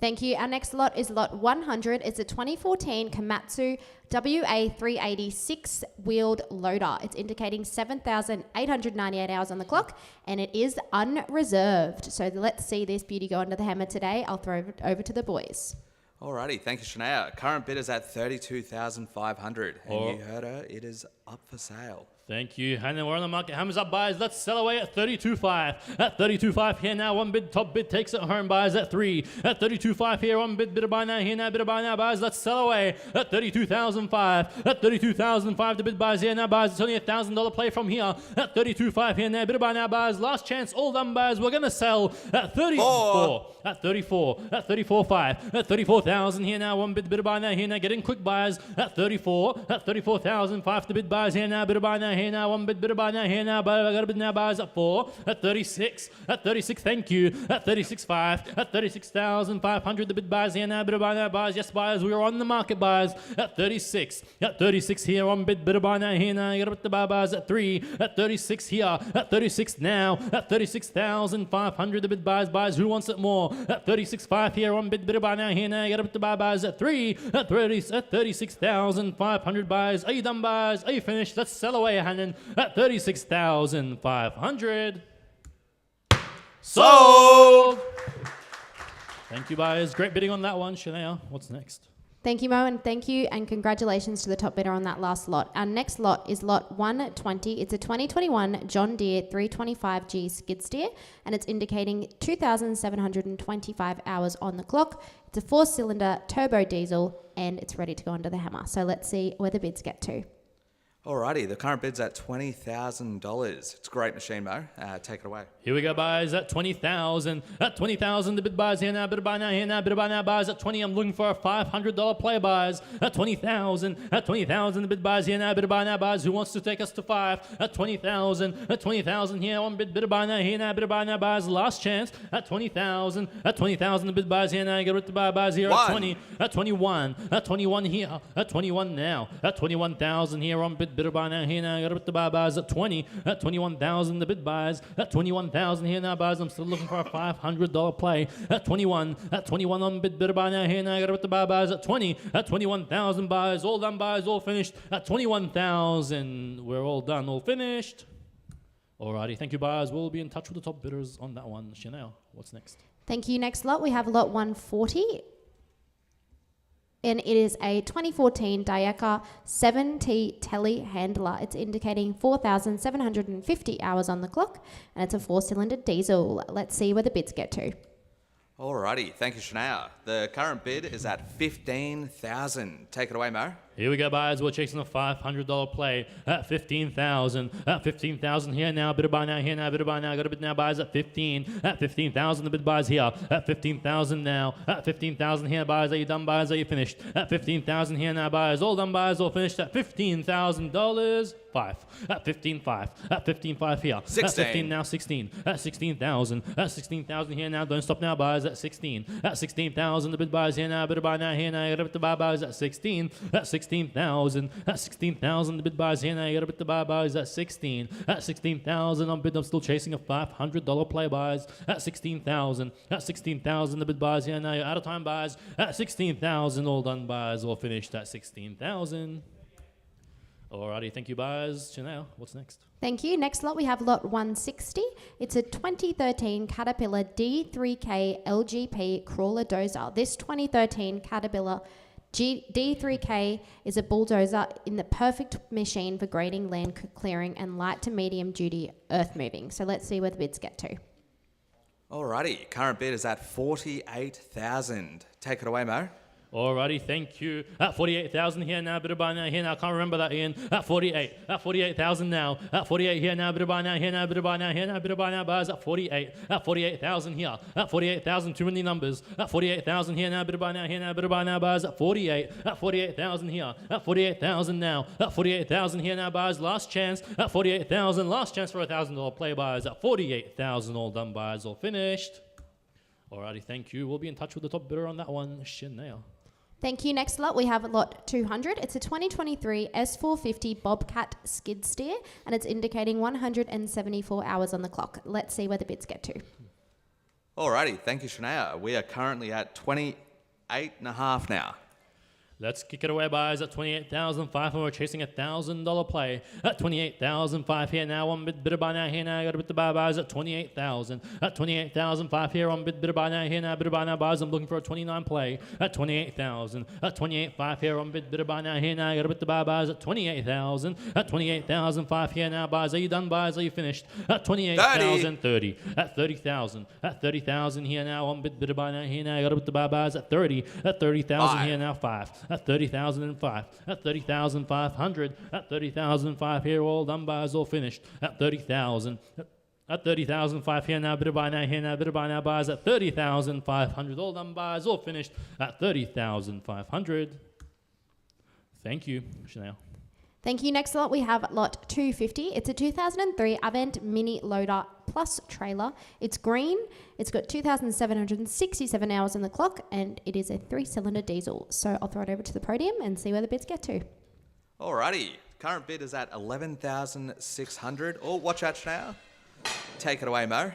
S5: Thank you. Our next lot is lot 100. It's a 2014 Komatsu WA380 six-wheeled loader. It's indicating 7,898 hours on the clock, and it is unreserved. So let's see this beauty go under the hammer today. I'll throw it over to the boys.
S6: Alrighty, thank you, Shania. Current bid is at $32,500. And you heard her, it is up for sale.
S4: Thank you. And then we're on the market. Hammers up, buyers. Let's sell away at 32.5. At 32.5 here now. One bid, top bid takes it home. Buyers at 3. At 32.5 here. One bid, bid of buy now. Here now, bid of buy now. Buyers, let's sell away at 32,005. At 32,005 the bid buys here now. Buyers, it's only a $1,000 play from here. At 32.5 here now. Bid of buy now. Buyers, last chance. All done, buyers. We're going to sell at 34. At 34. At 34.5. At 34,000 here now. One bid, bid of buy now. Here now. Get in quick, buyers. At 34. At 34,005 the bid buys here now. Bid of buy now. Here now, one bid of buy now, here now, but I got a bid now, buyers at 4, at 36, thank you, at 36.5, at 36,500, the bid buys here now, bid of buy now, buyers, yes, buyers, we are on the market, buyers, at 36 here on bid of buy now, here now, you got a bid to buy, buyers at 3, at 36 here, at 36 now, at 36,500, the bid buyers, who wants it more, at 36.5 here on bid of buy now, here now, you got a bid to buy, buyers at 3, at 36,500, buyers, are you done, buyers, are you finished, let's sell away, Hannon, at 36,500. Sold! Thank you, buyers. Great bidding on that one. Shania, what's next?
S5: Thank you, Mo, and thank you, and congratulations to the top bidder on that last lot. Our next lot is lot 120. It's a 2021 John Deere 325G skid steer, and it's indicating 2,725 hours on the clock. It's a 4-cylinder turbo diesel, and it's ready to go under the hammer. So let's see where the bids get to.
S6: Alrighty, the current bid's at $20,000. It's a great machine, Mo. Take it away.
S4: Here we go, buys at 20,000. At 20,000, the bid buys here now, bid buy now, here now, bid buy now, buys at 20. I'm looking for a $500 play buys at 20,000. At 20,000, the bid buys here now, bid buy now, buys. Who wants to take us to 5? At 20,000. At 20,000 here, one bid buy now, here now, bid buy now, buys. Last chance at 20,000. At 20,000, the bid buys here now, get rid of the buys here at 20. At 21. At 21 here. At 21 now. At 21,000 here, on bid buy now, here now, get rid of the buys at 20. At 21,000, the bid buys. At 21,000 here now, buys. I'm still looking for a $500 play. At 21 on bid buy now, here now, get rid of the buys at 20. At 21,000 buys, all done buys, all finished. At 21,000, we're all done, all finished. Alrighty, thank you, buyers. We'll be in touch with the top bidders on that one. Chanel, what's next?
S5: Thank you. Next lot, we have lot 140. And it is a 2014 Dayaka 7T telehandler. It's indicating 4,750 hours on the clock, and it's a 4-cylinder diesel. Let's see where the bids get to.
S6: Alrighty, thank you, Shania. The current bid is at $15,000. Take it away, Mo.
S4: Here we go, buyers. We're chasing a $500 play at 15,000. At 15,000 here now. Bid buy now. Here now. Bid buy now. Got a bid now. Buys at 15. At 15,000, the bid buys here. At 15,000 now. At 15,000 here. Buys. Are you done? Buys. Are you finished? At 15,000 here now. Buys. All done. Buys. All finished. At $15,000. 5. At 15,500. At 15,500 here.
S6: 16.
S4: At 15 now. 16. At 16,000. At 16,000 here now. Don't stop now. Buys at 16. At 16,000, the bid buys here now. Bid buy now. Here now. Got a bid to buy. Buys at 16. At 16,000. At 16,000, the bid buys here now. You got a bit to buy buys at 16. At 16,000 on bid, I'm still chasing a $500 play buys at 16,000. At 16,000, the bid buys here now. You're out of time buys at 16,000. All done buys, all finished at 16,000. Alrighty, thank you buys. Chanel, what's next?
S5: Thank you. Next lot, we have lot 160. It's a 2013 Caterpillar D3K LGP crawler dozer. This 2013 Caterpillar D3K is a bulldozer in the perfect machine for grading, land clearing, and light to medium duty earth moving. So let's see where the bids get to.
S6: Alrighty, current bid is at $48,000. Take it away, Mo.
S4: Alrighty, thank you. At 48,000 here now, bit of buy now, here now. I can't remember that, Ian. At 48. At 48,000 now. At 48 here now, bit of buy now, here now, bit of buy now, here now, bit of buy now, buys at 48. At 48,000 here. At 48,000, too many numbers. At 48,000 here now, bit of buy now, here now, bit of buy now, buys at 48. At 48,000 here. At 48,000 now. At 48,000 here now, buys. Last chance. At 48,000, last chance for a $1,000 play buys at 48,000. All done buys, all finished. Alrighty, thank you. We'll be in touch with the top bidder on that one, Chanel.
S5: Thank you. Next lot, we have lot 200. It's a 2023 S450 Bobcat skid steer, and it's indicating 174 hours on the clock. Let's see where the bids get to.
S6: Alrighty, thank you, Shania. We are currently at 28.5 now.
S4: Let's kick it away, buys at 28,500. We're chasing a $1,000 play at 28,500 here now. One bid of buy now here now. Got a bit to buy buys at 28,000. At 28,500 here. One bid of buy now here now. Bid of buy now buys. I'm looking for a 29 play at 28,000. At 28,500 here. One bid of buy now here now. Got a bit to buy buys at 28,000. At 28,500 here now. Buys. Are you done? Buys. Are you finished? At 28,000. 30. At 30,000. At 30,000 here now. One bid of buy now here now. Got a bit to buy buys at 30. At 30,000 here now. 5. At 30,005, at 30,500, at 30,005 here, all done buys, all finished. At 30,000, at 30,005 here now, bit of buy now, here now, bit of buy now, buys at 30,500, all done buys, all finished at 30,500. Thank you, Chanel.
S5: Thank you. Next lot, we have lot 250. It's a 2003 Avant Mini Loader Plus trailer. It's green. It's got 2,767 hours on the clock, and it is a 3-cylinder diesel. So I'll throw it over to the podium and see where the bids get to.
S6: Alrighty, current bid is at 11,600. Oh, watch out, Shania. Take it away, Mo.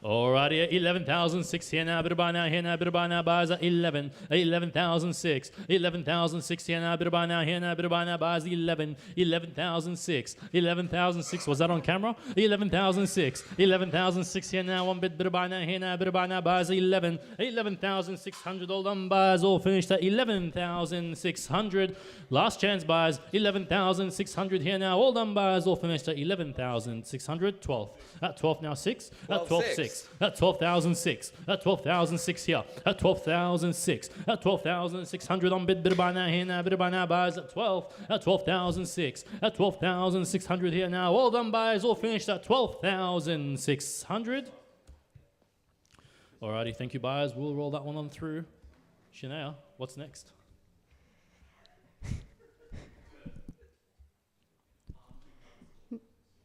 S4: Alrighty, at 11,006 here now, bit of buy now, here now, bit of buy now, buys at 11, 11,006, 11,006 here now, bit of buy now, here now, bit of buy now, buys 11, 11,006, 11,006, was that on camera? 11,006, 11,006 here now, one bit of buy now, here now, bit of buy now, buys 11, 11,600, all done buys, all finished at 11,600, last chance buys, 11,600 here now, all done buys, all finished at 11,600, 12, at 12 now 6, at 12, 6. 12,006. At 12,006. At 12,006 here. At 12,006. At 12,600 on bid by now here now. Bid by now buys at 12. At 12,006. At 12,600 here now. All done buys. All finished at 12,600. Alrighty, thank you buyers. We'll roll that one on through. Shania, what's next?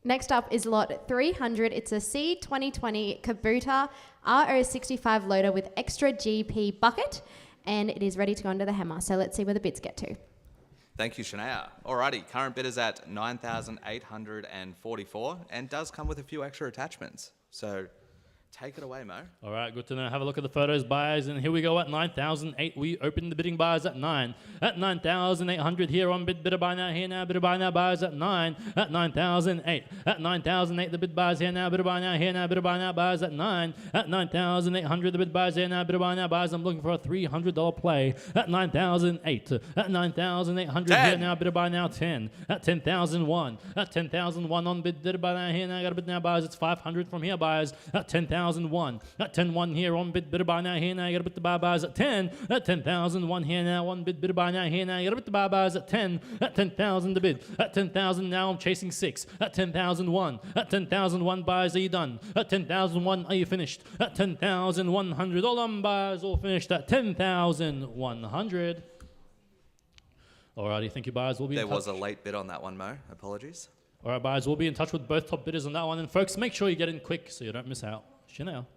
S5: Next up is lot 300. It's a C2020 Kubota RO65 loader with extra GP bucket, and it is ready to go under the hammer. So let's see where the bids get to.
S6: Thank you, Shania. Alrighty, current bid is at 9,844 and does come with a few extra attachments. So take it away, Mo.
S4: All right, good to know. Have a look at the photos, buyers, and here we go at 9,008. We open the bidding buyers at 9. At 9,800 here on bidder buy now, here now, bidder buy now, buyers at 9. At 9,008. At 9,008, the bid buyers here now, bidder buy now, here now, bidder buy now, buyers at 9. At 9,800, the bid buyers here now, bidder buy now, buyers. I'm looking for a $300 play. At 9,008. At 9,800 here now, bidder buy now, 10. At 10,001. At 10,001 on bidder buy now, here now, got a bid now, buyers. It's 500 from here, buyers. At 10,001. At 10,1 here on bidder buy now, here now, you got a bid the buy buyers at 10. At 10,001 here now on bidder buy now, here now, you got a bid the buy buyers at 10. At 10,000 the bid. At 10,000 now I'm chasing 6. At 10,001. At 10,001 buyers, are you done? At 10,001 are you finished? At 10,100 all done buyers, all finished at 10,100. Alrighty, thank you buyers. We'll be in touch.
S6: There was a late bid on that one, Mo. Apologies.
S4: Alright buyers, we'll be in touch with both top bidders on that one. And folks, make sure you get in quick so you don't miss out. Chanel.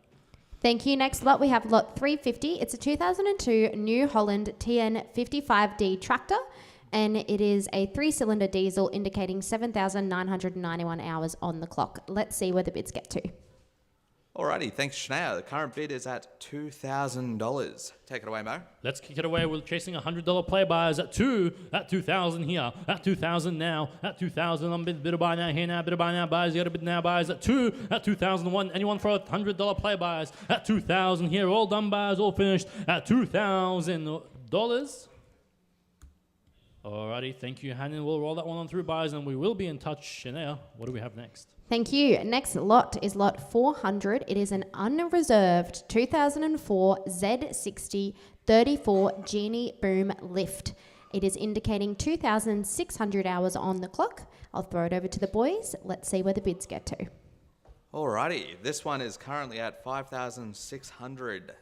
S5: Thank you. Next lot, we have lot 350. It's a 2002 New Holland TN55D tractor, and it is a 3-cylinder diesel indicating 7,991 hours on the clock. Let's see where the bids get to.
S6: Alrighty, thanks, Shania. The current bid is at $2,000. Take it away, Mo.
S4: Let's kick it away. We're chasing $100 play buyers at 2. At 2,000 here. At 2,000 now. At 2,000 on bidder buy now, here now, bidder buy now buyers. You got a bid now buyers at 2. At 2,001. Anyone for $100 play buyers? At 2,000 here. All done buyers, all finished at $2,000. Alrighty, thank you, Hannon. We'll roll that one on through buyers, and we will be in touch. Shania, what do we have next?
S5: Thank you. Next lot is lot 400. It is an unreserved 2004 Z60 34 Genie Boom lift. It is indicating 2,600 hours on the clock. I'll throw it over to the boys. Let's see where the bids get to.
S6: Alrighty, this one is currently at 5,600.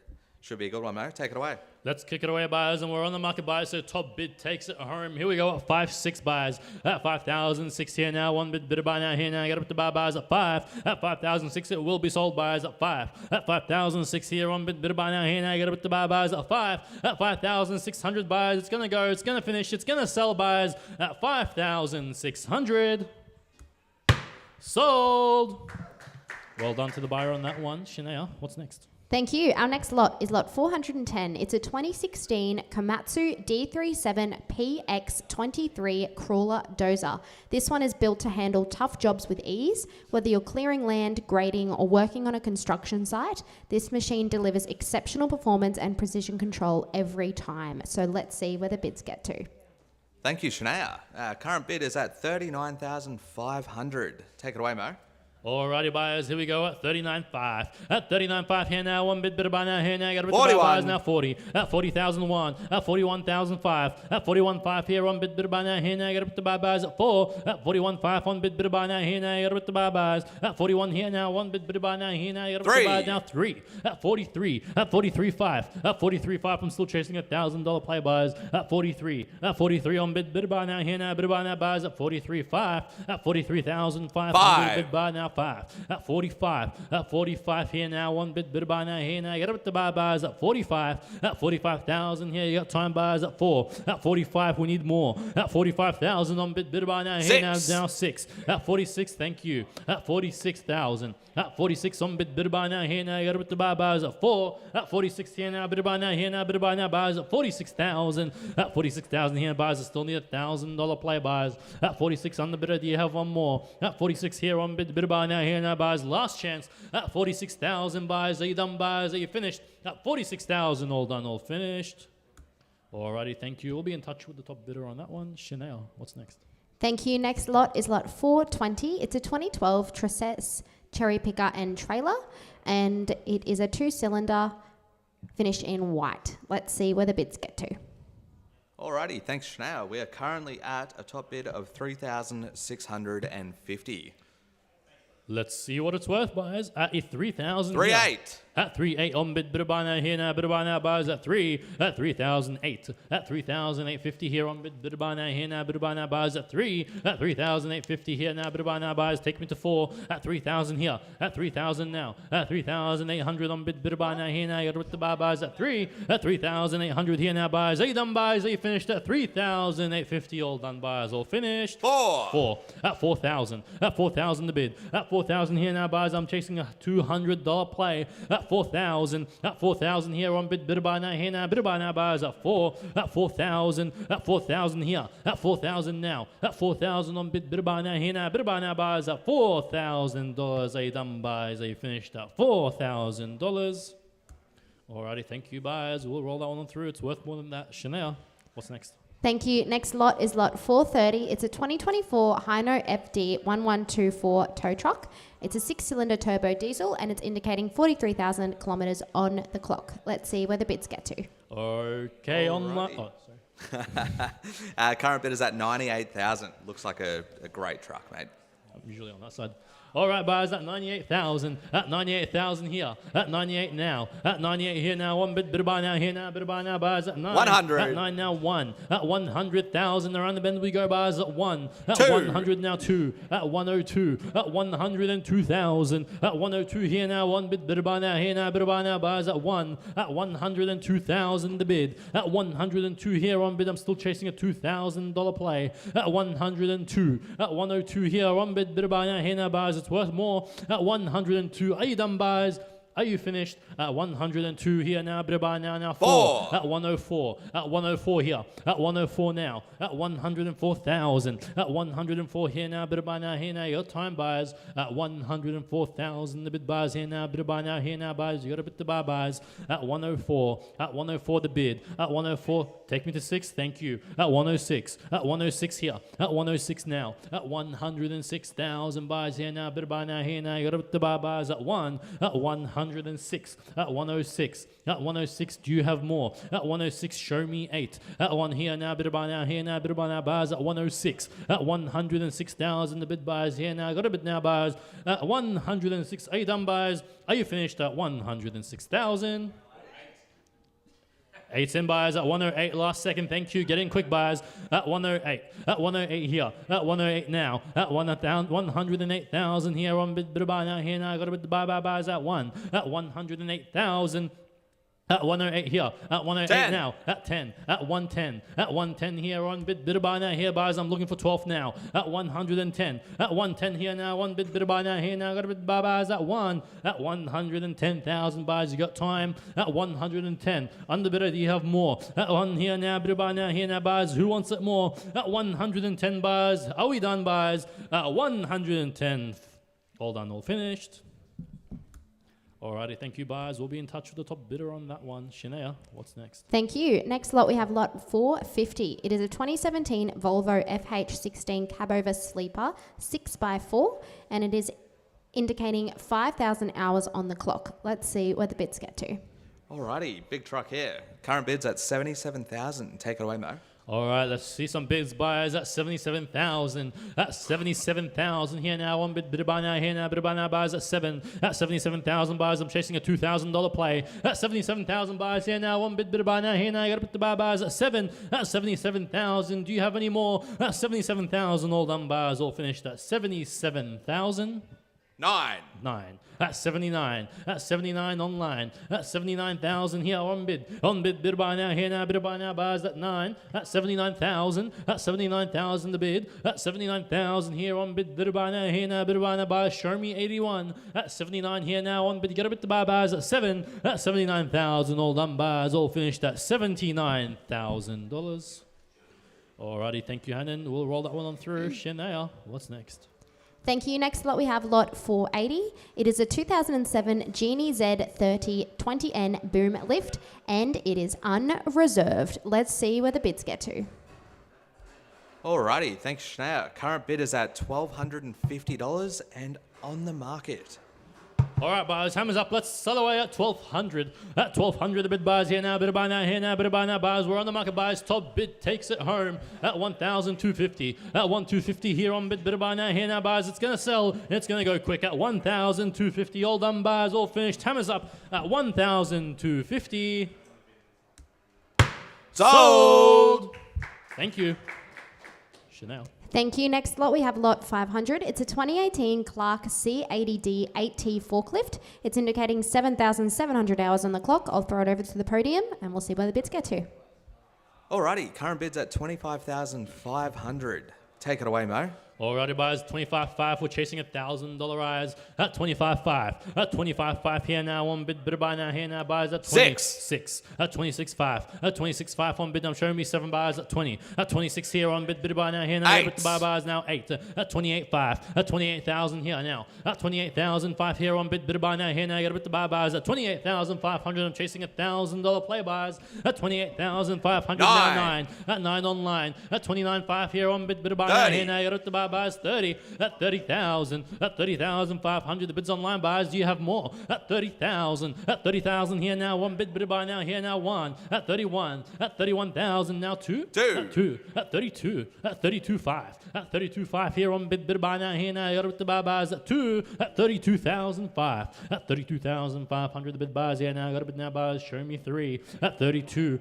S6: Should be a good one, Mo. Take it away.
S4: Let's kick it away, buyers, and we're on the market, buyers, so top bid takes it home. Here we go at 5,600 buyers. At 5,006 here now. One bidder buy now, here now. Get up to buy buyers at 5. At 5,006 it will be sold, buyers at 5. At 5,006 here. One bidder buy now, here now. Get up to buy buyers at 5. At 5,600 buyers. It's going to go. It's going to finish. It's going to sell, buyers at 5,600. Sold. Well done to the buyer on that one. Shania, what's next?
S5: Thank you. Our next lot is lot 410. It's a 2016 Komatsu D37 PX23 crawler dozer. This one is built to handle tough jobs with ease. Whether you're clearing land, grading, or working on a construction site, this machine delivers exceptional performance and precision control every time. So let's see where the bids get to.
S6: Thank you, Shania. Current bid is at 39,500. Take it away, Mo.
S4: Alrighty, buyers, here we go at 39.5. At 39.5 here now, one bidder buy now, here now, got a bid to buy buyers now 40. At 40,001. At 41,005. At 41.5 here, one bidder buy now, here now, got a bid to buy buyers at 4. At 41.5, one bidder buy now, here now, got a bid to buy buyers. At 41 here now, one bidder buy now, here now, got a bid to buy now 3. At 43. At 43.5. At 43.5, I'm still chasing $1,000 play buyers. At 43. At 43 on bidder buy now, here now, bidder buy now buyers at 43.5. At 43,500 bid buy now 5. At 45. At 45 here now, one bidder buy now, here now, get up to buy buyers at 45. At 45,000 here, you got time buyers at 4. At 45, we need more. At 45,000 on bidder buy now, here now 6. At 46, thank you. At 46,000. At 46 on bidder buy now, here now, you got up to buy buyers at 4. At 46 here now, bidder buy now, here now, bidder buy now buyers at 46,000. At 46,000 here, buyers still need $1,000 play buyers. At 46 on the bidder, do you have one more? At 46 here on bidder buy now, here now, buyers, last chance. At 46,000 buyers, are you done, buyers? Are you finished? At 46,000, all done, all finished. Alrighty, thank you. We'll be in touch with the top bidder on that one. Chanel, what's next?
S5: Thank you. Next lot is lot 420. It's a 2012 Tracess cherry picker and trailer, and it is a 2-cylinder finished in white. Let's see where the bids get to.
S6: Alrighty, thanks Shania. We are currently at a top bid of 3,650.
S4: Let's see what it's worth, buyers. At a 3,000.
S6: 3,800.
S4: At 3,800 on bid buy now here now, bid buy now, buyers at 3,008. At 3,850 here on bid buy now here now, bid buy now, buyers at 3,850 here now, bid buy now, buyers take me to 4. At 3,000 here. At 3,000 now. At 3,800 on bid buy now here now, you got with the buyers at 3,800 here now, buyers. Are you done, buyers? Are you finished? At 3,850, all done, buyers, all finished. 4. At 4,000. At 4,000 the bid. At 4,000 here now, buyers. I'm chasing a $200 play. At 4,000. At 4,000 here on bid buy now here now, bid buy now, buyers at 4. At 4,000. At 4,000 here. At 4,000 now. At 4,000 on bid buy now here now, bid buy now, buyers at $4,000. Are you done, buyers? Are you finished? At $4,000. Alrighty, thank you, buyers. We'll roll that one through. It's worth more than that. Shania, what's next?
S5: Thank you. Next lot is lot 430. It's a 2024 Hino FD 1124 tow truck. It's a 6-cylinder turbo diesel and it's indicating 43,000 kilometres on the clock. Let's see where the bids get to.
S4: Okay, online. Oh, sorry.
S6: Current bid is at 98,000. Looks like a great truck, mate.
S4: I'm usually on that side. All right, buyers, at 98,000. At 98,000 here. At 98 now. At 98 here now. One bid buy now here now. Bid buy now, buyers at 9.
S6: 100.
S4: At 9 now 1. At 100,000 around the bend we go, buyers at 1. At
S6: 2.
S4: 100 now 2. At 102. At 102,000. At 102 here now. One bid buy now here now. Bid buy now, buyers at 1. At 102,000 the bid. At 102 here on bid. I'm still chasing a $2,000 play. At 102. At 102 here on bid buy now here now, buyers. It's worth more. At 102. Are you done, buyers? Are you finished? At 102 here now, bid buy now 4. At 104. At 104 here. At 104 now. At 104,000. At 104 here now, bid buy now here now. Your time, buyers. At 104,000 the bid buyers here now, bid buy now here now, buyers. You got a bit to buy, buyers. At 104. At 104 the bid. At 104. Take me to 6. Thank you. At 106. At 106 here. At 106 now. At 106,000 buyers here now, bid buy now here now. You got a bit to buy, buyers. At 1. At 106. At 106. At 106, do you have more? At 106, show me 8. At 1 here now, bid buy now, here now, bid buy now, buyers at 106. At 106,000, the bid buyers here now, got a bid now, buyers. At 106, are you done, buyers? Are you finished at 106,000? 8 in, buyers at 108 last second, thank you, get in quick, buyers at 108. At 108 here. At 108 now. At 108,000 here on bid buy now, here now, got a bid to buy buyers at 1. At 108,000. At 108 here. At 108
S6: 10.
S4: now. At 10. At 110. At 110 here on bid buy now here, buyers. I'm looking for 12 now. At 110. At 110 here now on bid buy now here now. Got a bid buy buyers at 1. At 110,000 buyers. You got time. At 110. Under bidder, do you have more? At 1 here now. Bid buy now here now, buyers. Who wants it more? At 110 buyers. Are we done, buyers? At 110. All done, all finished. Alrighty, thank you, buyers. We'll be in touch with the top bidder on that one. Shania, what's next?
S5: Thank you. Next lot, we have lot 450. It is a 2017 Volvo FH16 cabover sleeper 6x4, and it is indicating 5,000 hours on the clock. Let's see where the bids get to.
S6: Alrighty, big truck here. Current bid's at 77,000. Take it away, Mo.
S4: All right, let's see some bids, buyers at 77,000. At 77,000 here now. One bid buy now here now. Bid buy now, buyers at 7. At 77,000 buyers, I'm chasing a $2,000 play. At 77,000 buyers here now. One bid buy now here now. You got to put the buyers at 7. At 77,000. Do you have any more? At 77,000, all done, buyers, all finished. At 77,000.
S6: 9.
S4: At 79. At 79 online. At 79,000 here on bid. On bid buy now here now. Bid buy now, buyers at 9. At 79,000. At 79,000 the bid. At 79,000 here on bid buy now here now. Bid buy now, buyers. Show me 81. At 79 here now on bid. Get a bit to buy, buyers at 7. At 79,000 all done, buyers all finished at $79,000. Alrighty, thank you, Hannon. We'll roll that one on through. Shania, what's next?
S5: Thank you. Next lot, we have lot 480. It is a 2007 Genie Z30 20N boom lift, and it is unreserved. Let's see where the bids get to.
S6: Alrighty, thanks, Shania. Current bid is at $1,250, and on the market.
S4: All right, buyers, hammers up. Let's sell away at 1,200. At 1,200, the bid buyers here now. Bid buy now, here now. Bid buy now, buyers. We're on the market, buyers. Top bid takes it home at 1,250. At 1,250 here on bid buy now, here now, buyers. It's going to sell. It's going to go quick at 1,250. All done, buyers. All finished. Hammers up at 1,250.
S6: Sold!
S4: Thank you. Chanel.
S5: Thank you. Next lot, we have lot 500. It's a 2018 Clark C80D 8T forklift. It's indicating 7,700 hours on the clock. I'll throw it over to the podium and we'll see where the bids get to.
S6: Alrighty, current bid's at 25,500. Take it away, Mo.
S4: Alrighty, buyers, 25.5. We're chasing $1,000 eyes at 25.5. At 25.5 here now. One bid buy now. Here now, buyers at 26. At 26.5. At 26.5 on bid. I'm showing me 7 buyers at 20. At 26 here on bid buy now. Here now.
S6: 8.
S4: Bid buy buyers now 8. At 28.5. At 28,000 here now. At 28,005 here on bid buy now. Here now. Got a bid to buy buyers at 28,500. I'm chasing $1,000 play buyers at 28,500 now 9. At 9 online. At 29.5 here on bid buy now. Here now. Got a bid to buy buyers 30 at 30,000 at 30,500. The bids online, buyers. Do you have more at 30,000 at 30,000 here now? One bid buy now. Here now 1 at 31 at 31,000 now 2 at 2 at 32 at 32.5 at 32.5 here on bid buy now. Here now got to buy buyers at 2 at 32,005 at 32,500. The bid buyers here now got to bid now buyers. Show me 3 at 32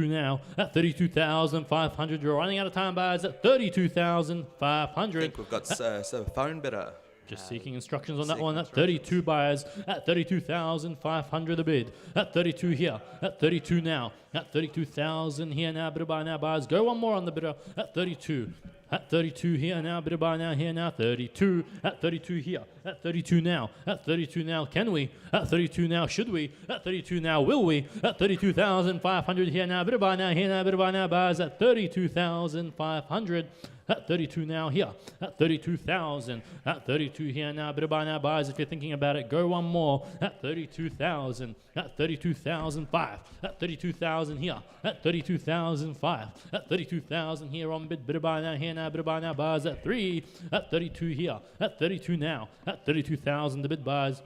S4: now at 32,500. You're running out of time, buyers at 32,500.
S6: I think we've got a phone bidder.
S4: Just seeking instructions on that one. At 32 buyers at 32,500 a bid. At 32 here. At 32 now. At 32,000 here now. Bidder buy now buyers. Go one more on the bidder. At 32. At 32 here now. Bidder buy now here now. 32. At 32 here. At 32 now. At 32 now. Can we? At 32 now. Should we? At 32 now. Will we? At 32,500 here now. Bidder buy now here now. Bidder buy now buyers at 32,500. At 32 now here. At 32,000. At 32 here now. Bidder buy now buyers. If you're thinking about it, go one more. At 32,000. At 32,005. At 32,000 here. At 32,005. At 32,000 here on bid. Bidder buy now here now. Bidder buy now buyers at 3. At 32 here. At 32 now. At 32,000 the bid buyers.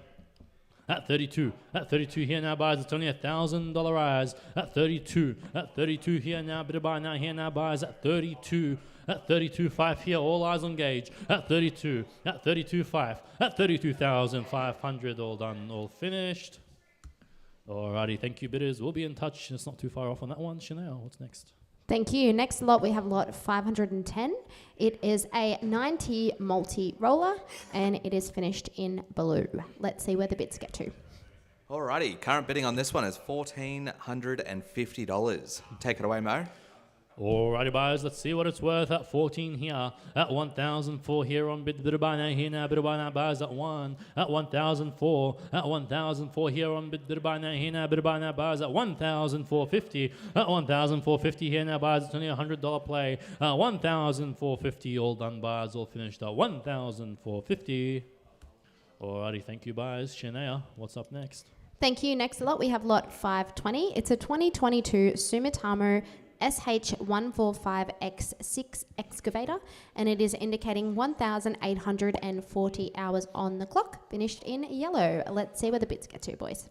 S4: At 32 here now, buyers. It's only $1,000 rise. At 32 here now. Bidder buy now here now, buyers. At 32. At 32.5 here, all eyes on gauge. At 32, at 32.5, at 32,500, all done, all finished. Alrighty, thank you, bidders. We'll be in touch. It's not too far off on that one. Chanel, what's next?
S5: Thank you. Next lot, we have lot 510. It is a 90 multi-roller, and it is finished in blue. Let's see where the bids get to.
S6: Alrighty, current bidding on this one is $1,450. Take it away, Mo.
S4: Alrighty, buyers, let's see what it's worth at 14 here, at 1,004 here on bid buy now here now, bid buy now buyers at 1, at 1,004, at 1,004 here on bid buy now here now, bid buy now buyers at 1,450, at 1,450 here now buyers, it's only $100 play, 1,450 all done buyers, all finished at 1,450. Alrighty, thank you buyers. Shania, what's up next?
S5: Thank you. Next lot, we have lot 520. It's a 2022 Sumitomo SH145X6 excavator, and it is indicating 1,840 hours on the clock, finished in yellow. Let's see where the bids get to, boys.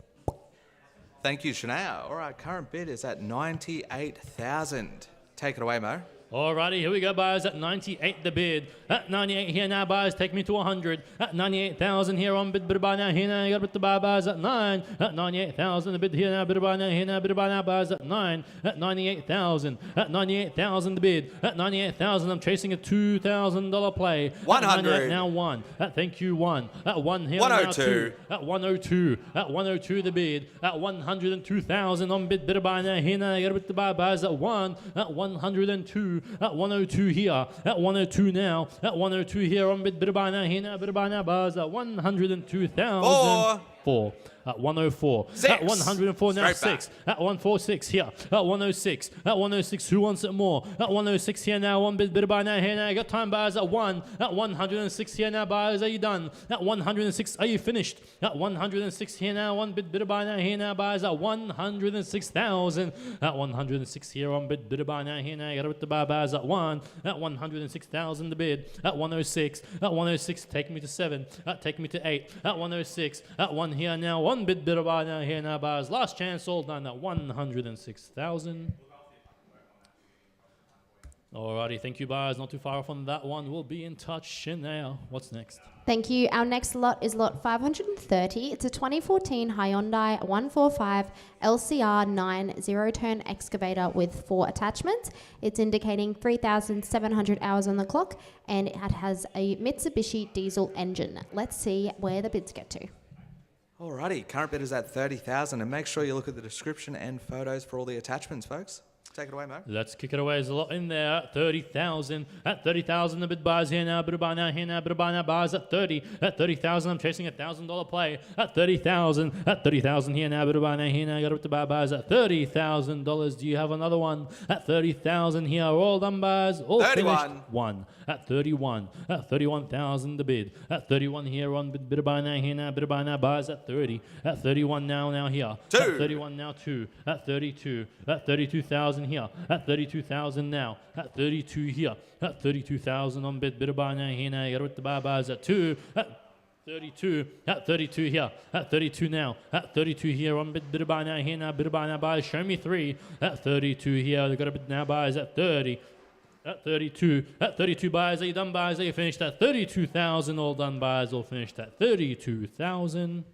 S6: Thank you, Shania. All right, current bid is at $98,000. Take it away, Mo.
S4: Alrighty, here we go, buyers. At 98 the bid. At 98 here now, buyers. Take me to 100. At 98,000 here on bid buy now. Here now, you got to bid to buy buyers at 9. At 98,000 the bid here now. Bid buy now. Here now, bid buy now. Buyers at 9. At 98,000. At 98,000 the bid. At 98,000, I'm chasing a $2,000 play.
S6: 100.
S4: Now 1. At thank you 1. At 1 here
S6: 102.
S4: now 2. At 102. At 102 the bid. At 102,000 on bid buy now. Here now, you got to bid to buy buyers at 1. At 102. At 102 here, at 102 now, at 102 here on bid buy now, here now, bid buy now, bars at 102,000.
S6: 4.
S4: 4. At 104.
S6: Six.
S4: At 104 now,
S6: Straight
S4: 6. At 146 here. At 106. At 106, who wants it more? At 106 here now, one bit by now here now. Got time buyers at 1. At 106 here now, buyers, are you done? At 106, are you finished? At 106 here now, one bit by now here now, buyers at 106,000. At 106 here, one bit by now here now. Got it with the buyers at 1. At 106,000 the bid. At 106. At 106, take me to 7. Take me to 8. At 106. At 1 here now, one bit by now here now, buyers. Last chance, all done at 106,000. Alrighty, thank you, buyers. Not too far off on that one. We'll be in touch in there. What's next?
S5: Thank you. Our next lot is lot 530. It's a 2014 Hyundai 145 LCR 9 zero-turn excavator with 4 attachments. It's indicating 3,700 hours on the clock, and it has a Mitsubishi diesel engine. Let's see where the bids get to.
S6: Alrighty, current bid is at 30,000, and make sure you look at the description and photos for all the attachments, folks. Take it away, Mo.
S4: Let's kick it away. There's a lot in there. At 30,000. At 30,000, the bid buys here now. Bid buy now here now. Bid buy now. Buys at 30. At 30,000, I'm chasing $1,000 play. At 30,000. At 30,000 here now. Bid buy now here now. Got it to buy buys at $30,000. Do you have another one? At 30,000 here. All done buys. All
S6: 31.
S4: finished. 1. At 31. At 31,000 the bid. At 31 here on bid buy now here now. Bid buy now. Buys at 30. At 31 now here.
S6: 2.
S4: At 31 now 2. At 32. At 32,000 here. At 32,000 now. At 32 here. At 32,000 on bid buy now here now. You got it with the buys at 2. At 32. At 32 here. At 32 now. At 32 here on bid buy now here now. Bid buy now buys. Show me 3. At 32 here. They got a bid now buys at 30. At 32. At 32 buys. Are you done buys? Are you finished? At 32,000. All done buys. All finished at 32,000.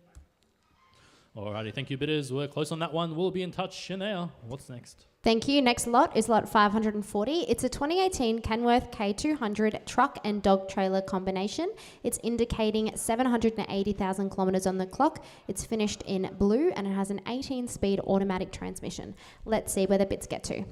S4: Alrighty, thank you, bidders. We're close on that one. We'll be in touch in there. What's next?
S5: Thank you. Next lot is lot 540. It's a 2018 Kenworth K200 truck and dog trailer combination. It's indicating 780,000 kilometres on the clock. It's finished in blue and it has an 18-speed automatic transmission. Let's see where the bids get to.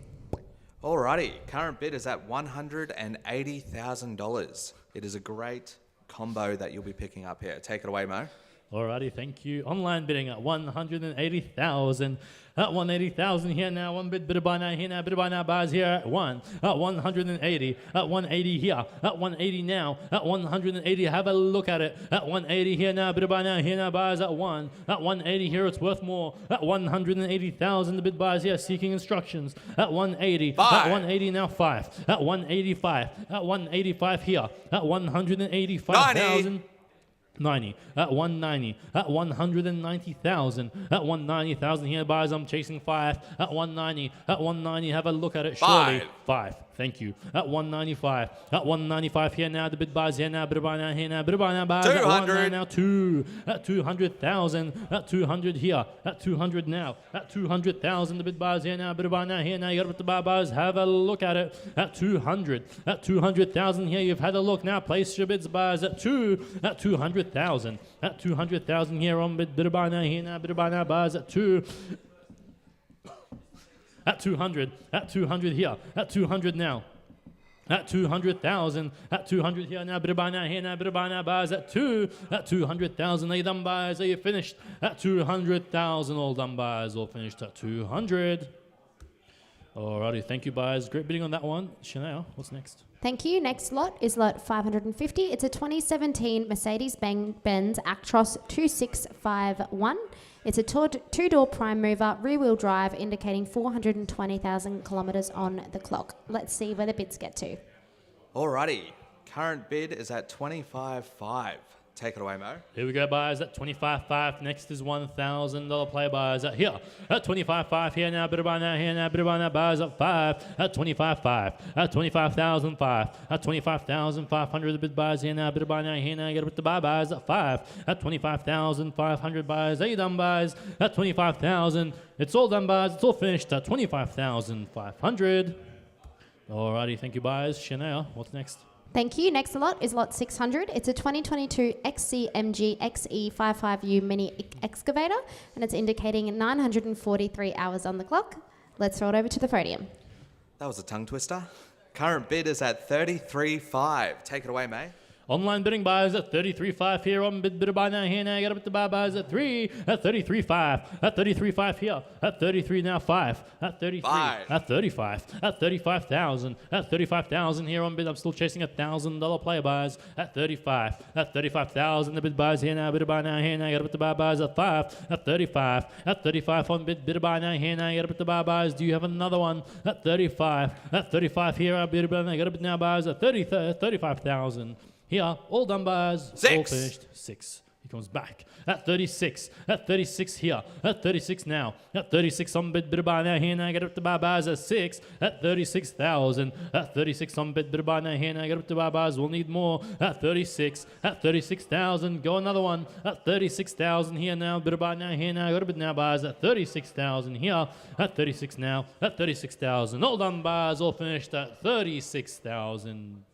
S6: Alrighty, current bid is at $180,000. It is a great combo that you'll be picking up here. Take it away, Mo.
S4: Alrighty, thank you. Online bidding at 180,000. At 180,000 here now. One bid buy now here now. Bid buy now buys here at 1. At 180. At 180 here. At 180 now. At 180. Have a look at it. At 180 here now. Bid buy now here now buys at 1. At 180 here. It's worth more. At 180,000 the bid buys here seeking instructions. At 180.
S6: 5.
S4: At 180 now 5. At 185. At 185 here. At 185,000. 90. At 190. At 190,000. At 190,000 here buys. I'm chasing 5. At 190. At 190. Have a look at it. Surely. 5. Thank you. At 195. At 195 here now. The bid buys here now. Bid buy now here now. Bid buy now buys.
S6: 200.
S4: At now 2. At 200,000. At 200 here. At 200 now. At 200,000. The bid buys here now. Bid buy now here now. You got it with the buy buys. Have a look at it. At 200. At 200,000 here. You've had a look now. Place your bids buys at 2. At 200,000. At 200,000 here on bid buy now here now. Bid buy now buys at 2. At 200, at 200 here, at 200 now, at 200,000, at 200 here now, bid buy now here now, bid buy now buys at 2, at 200,000, are you done buys, are you finished? At 200,000, all done buys, all finished at 200. Alrighty, thank you buys, great bidding on that one. Chanel, what's next?
S5: Thank you. Next lot is lot 550. It's a 2017 Mercedes-Benz Actros 2651. It's a two-door prime mover, rear-wheel drive, indicating 420,000 kilometres on the clock. Let's see where the bids get to.
S6: Alrighty, current bid is at $25,500. Take it away, Mo.
S4: Here we go, buyers at 25.5. Next is $1,000 play buyers at here. At 25.5 here now, bid buy now here now, bid buy now buyers at 5. At 25.5. At 25,005. At 25,500 the bid buys here now, bid buy now here now, get it with the buy buys at 5. At 25,500 buyers, are you done buys? At 25,000, it's all done buys, it's all finished at 25,500. Alrighty, thank you buyers. Chanel, what's next?
S5: Thank you. Next lot is lot 600. It's a 2022 XCMG XE55U mini excavator, and it's indicating 943 hours on the clock. Let's throw it over to the podium.
S6: That was a tongue twister. Current bid is at $33,500. Take it away, May.
S4: Online bidding buys at 33.5 here on bidder buy now here now. You got up to buy buys at 3 at 33.5 at 33.5 here at 33 now 5 at 33
S6: Five.
S4: at 35 at 35,000 at 35,000 here on bid. I'm still chasing $1,000 player buys at 35 at 35,000. The bid buys here now. Bidder buy now here now. You got up to buy buys at 5 at 35 at 35 on bidder buy now here now. You got up to buy buys. Do you have another one at 35 at 35 here? I bidder buy now. You got up now buys at 35,000. Here, all done buys, all
S6: Six.
S4: finished, 6. He comes back at 36, at 36 here, at 36 now, at 36 on bidder buy now here now, get up to buy buys at 6, at 36,000, at 36 on bidder buy now here now, get up to buy buys, we'll need more, at 36, at 36,000, go another one, at 36,000 here now, bidder buy now here now, got to bid now buys at 36,000 here, at 36 now, at 36,000, all done buys, all finished at 36,000.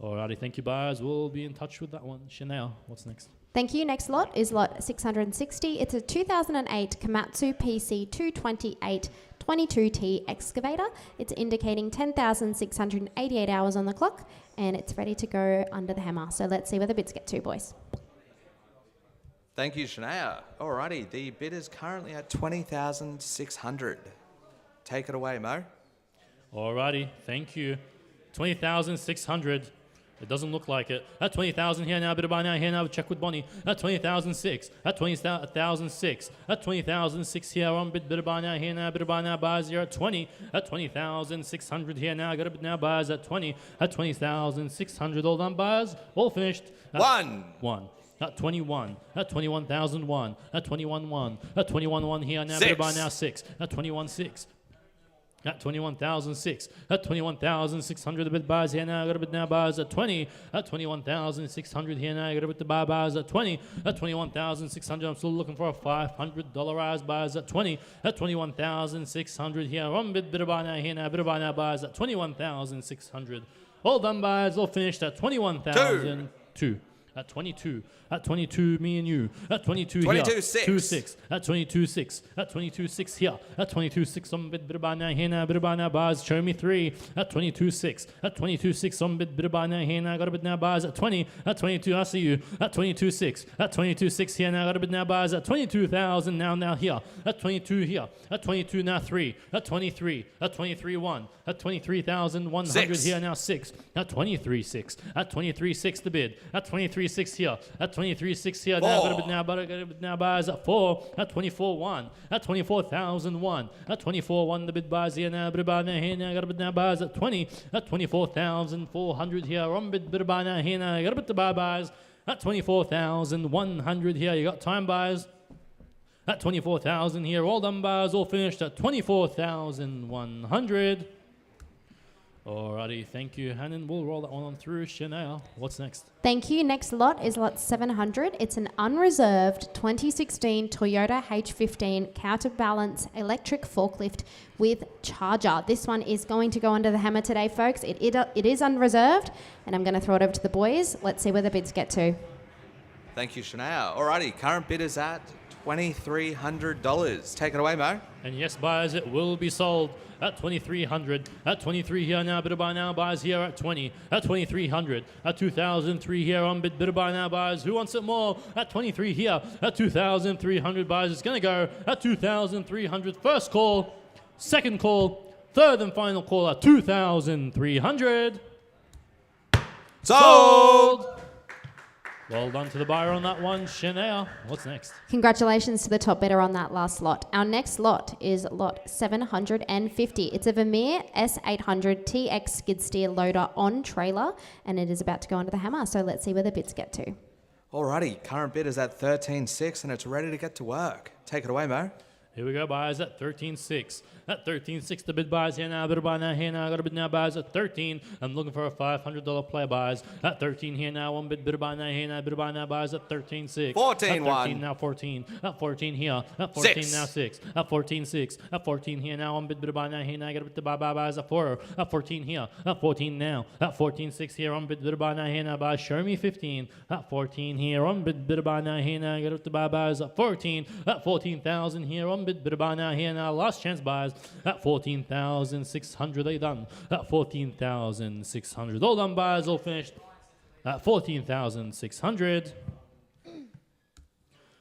S4: Alrighty, thank you, buyers. We'll be in touch with that one. Chanel, what's next?
S5: Thank you. Next lot is lot 660. It's a 2008 Komatsu PC 228 22T excavator. It's indicating 10,688 hours on the clock, and it's ready to go under the hammer. So let's see where the bids get to, boys.
S6: Thank you, Shania. Alrighty, the bid is currently at 20,600. Take it away, Mo.
S4: Alrighty, thank you. 20,600. It doesn't look like it. At 20,000 here now, bit of buy now, here now, check with Bonnie. At 20,006, at 20,006, at 20,006 here on bit of buy now, here now, bit of buy now, buys here at 20, at 20,600 here now, got a bit now, buys at 20, at 20,600, all done buys, all finished. At 1. At 21, at 21,001, at 21,1, at 21,1 here now, bit of buy now, 6, at 21,6. At 21,006, at 21,600, the bid buys here now, got a bid now buys at 20, at 21,600 here now, got a bid to buy buys at 20, at 21,600, I'm still looking for a $500 rise buys at 20, at 21,600 here, on bid to buy now here now, bid to buy now buys at 21,600, all done buys, all finished at 21,002. At 22, me and you. At 22 here.
S6: 22.6.
S4: 2.6. At 22.6. At 22.6 here. At 22.6 on bid buy now here now. Bid buy now buys. Show me 3. At 22.6. At 22.6 on bid buy now here now. Got a bid now buys at 20. At 22, I see you. At 22.6. At 22.6 here now. Got a bid now buys at 22,000 now here. At 22 here. At 22 now 3. At 23. At 23.1. At 23,100 here now 6. At 23.6. At 23.6 the bid. At 23.6 here. At 23.6 here now. Got a bid now buys at 4. At 24.1. At 24,001. At 24.1 the bid buys here now. Bid buy now here now. Got a bid now buys at 20. At 24,400 here. On bid buy now here now. Got a bid to buy buys at 24,100 here. You got time buys at 24,000 here. All done buys, all finished at 24,100. Alrighty, thank you, Hannon. We'll roll that one on through. Chanel, what's next?
S5: Thank you. Next lot is lot 700. It's an unreserved 2016 Toyota H15 counterbalance electric forklift with charger. This one is going to go under the hammer today, folks. It is unreserved, and I'm going to throw it over to the boys. Let's see where the bids get to.
S6: Thank you, Shania. Alrighty, current bid is at $2,300. Take it away, Mo.
S4: And yes, buyers, it will be sold at 2,300. At 23 here now, bidder buy now, buys here at 20. At 2,300. At 2,003 here on bidder buy now, buys. Who wants it more? At 23 here. At 2,300 buys. It's going to go at 2,300. First call, second call, third and final call at 2,300.
S6: Sold!
S4: Well done to the buyer on that one, Chanel. What's next?
S5: Congratulations to the top bidder on that last lot. Our next lot is lot 750. It's a Vermeer S800 TX skid steer loader on trailer, and it is about to go under the hammer. So let's see where the bids get to.
S6: Alrighty, current bid is at 13.6 and it's ready to get to work. Take it away, Mo.
S4: Here we go, buys at 13.6. At 13.6, the bid buys here now, bid buy now, here now, got a bid now, buys at 13. I'm looking for a $500 player buys. At 13 here now, one bid buy now, here now, bid buy now, buys at 13.6.
S6: 14,
S4: at 13
S6: one.
S4: now, 14. At 14 here. At 14
S6: 6.
S4: now, 6. At 14.6. At 14 here now, one bid buy now, here now, got a bid buy buys at 4. At 14 here. At 14 now. At 14.6 here, on bid buy now, here now, buys. Show me 15. At 14 here, on bid buy now, here now, got a bid buy buys at 14. At 14,000 here, on bid buy now, here now, last chance buys at 14,600. They done at 14,600. All done buys, all finished at 14,600.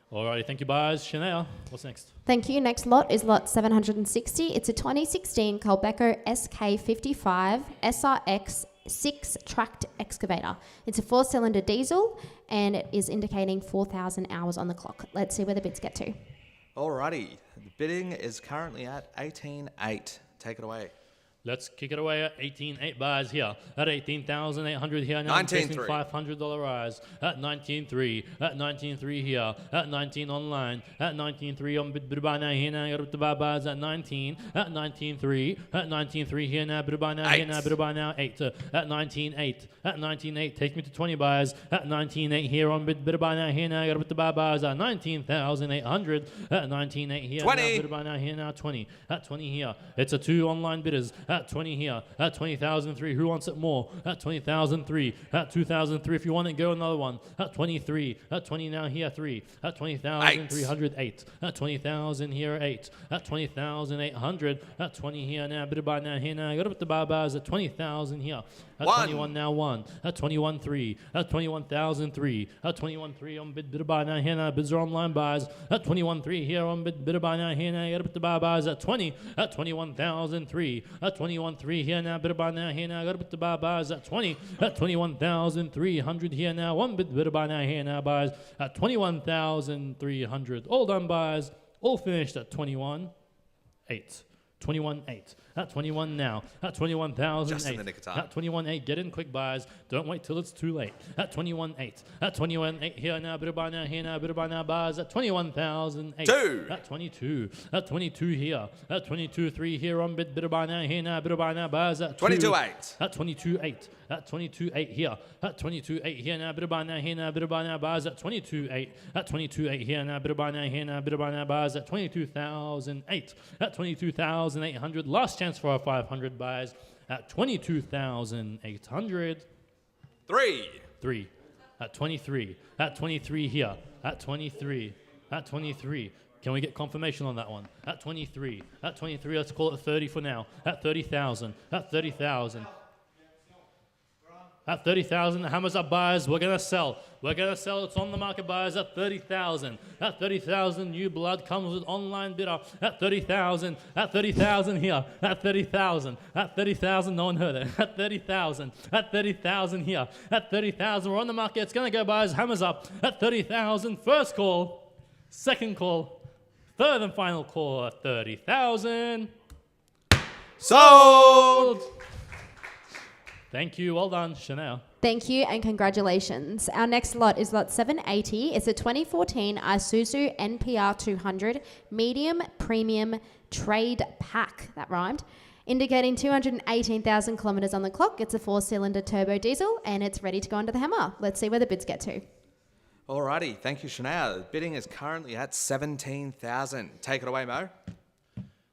S4: Alrighty, thank you, buyers. Shania, what's next?
S5: Thank you. Next lot is lot 760. It's a 2016 Colbeco SK55 SRX 6-tracked excavator. It's a 4-cylinder diesel and it is indicating 4,000 hours on the clock. Let's see where the bids get to.
S6: Alrighty, the bidding is currently at 18.8. Take it away.
S4: Let's kick it away at 18.8 bars here. At 18,800 here now.
S6: 19.3.
S4: $500 rise. At 19.3. At 19.3 here. At 19 online. At 19.3 on bid buy now here now. Got up to buy bars at 19. At 19.3. At 19.3 here now. Bid buy now here now. Bid buy now 8. At 19.8. At 19.8. Take me to 20 bars. At 19.8 here on bid buy now here now. Got up to buy bars at 19,800. At 19.8 here.
S6: 20.
S4: Now, bid buy now here now 20. At 20 here. It's a 2 online bidders. At 20 here, at 20,003, who wants it more? At 20,003, at 2,003, if you want it, go another one. At 23, at 20 now here, 3, at 20,308, at 20,000 here, 8, at 20,800, at 20 here now, bit of buy now here now, got up the bar bars at 20,000 here, at 21 now 1, at 21,3, at 21,003, at 21,3 on bid of buy now here now, bids are online buys, at 21,3 here on bid of buy now here now, got up the bar bars at 20, at 21,003, at 21,3 here now, bit of buy now here now, got up the bar bars at 20, at 21,300 here now, one bit of buy now here now buys at 21,300, all done buys, all finished at 21,8. 21.8. At 21 now. At 21,008.
S6: Just in the nick of time.
S4: At 21.8. Get in quick buys. Don't wait till it's too late. At 21.8. At 21.8 here now. Bit of buy now here now. Bit of buy now buys at 21,008.
S6: 2.
S4: At 22. At 22 here. At 22.3 here on bit of buy now here now. Bit of buy now buys at
S6: 22.8.
S4: At 22.8. At 22.8 here. At 22.8 here now. Bit of buy now here now. Bit of buy now buys at 22.8. At 22.8 here now. Bit of buy now here now. Bit of buy now buys at 22,008. At 22,800. Last chance for our 500 buys at 22,800.
S6: 3.
S4: 3. At 23. At 23 here. At 23. At 23. Can we get confirmation on that one? At 23. At 23. Let's call it 30 for now. At 30,000. At 30,000. At 30,000, the hammers up buyers. We're gonna sell. We're gonna sell. It's on the market buyers at 30,000. At 30,000, new blood comes with online bidder. At 30,000. At 30,000 here. At 30,000. At 30,000, no one heard it. At 30,000. At 30,000 here. At 30,000, we're on the market. It's gonna go buyers. Hammers up. At 30,000, first call. Second call. Third and final call at 30,000.
S6: Sold!
S4: Thank you. Well done, Chanel.
S5: Thank you and congratulations. Our next lot is lot 780. It's a 2014 Isuzu NPR 200 medium premium trade pack. That rhymed. Indicating 218,000 kilometres on the clock. It's a 4-cylinder turbo diesel and it's ready to go under the hammer. Let's see where the bids get to.
S6: Alrighty, thank you, Shania. The bidding is currently at 17,000. Take it away, Mo.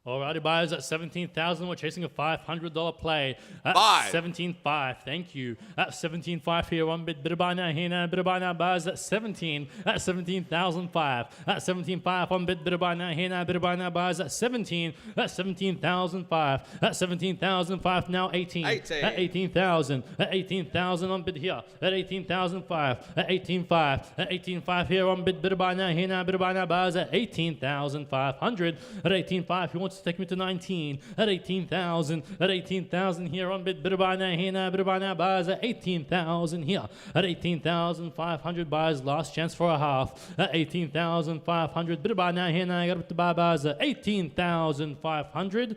S4: Alrighty, buyers at 17,000. We're chasing a $500 play. At
S6: 5.
S4: 17.5. Thank you. At 17.5 here on bid of buy now here now. Bid of buy now buyers at 17. At 17,005. At 17.5 on bid of buy now here now. Bid of buy now buyers at 17. At 17,005. At 17,005 now 18.
S6: 18.
S4: At 18,000. At 18,000 on bid here. At 18,005. At 18.5. At 18.5 here on bid of buy now here now. Bid of buy now buyers at 18,500. At 18.5 he wants to take me to 19 at 18,000 at 18,000 here on bid of buy now here now. Bid of buy now buys at 18,000 here at 18,500 buys. Last chance for a half at 18,500. Bid of buy now here now. Got up to buy buys at 18,500.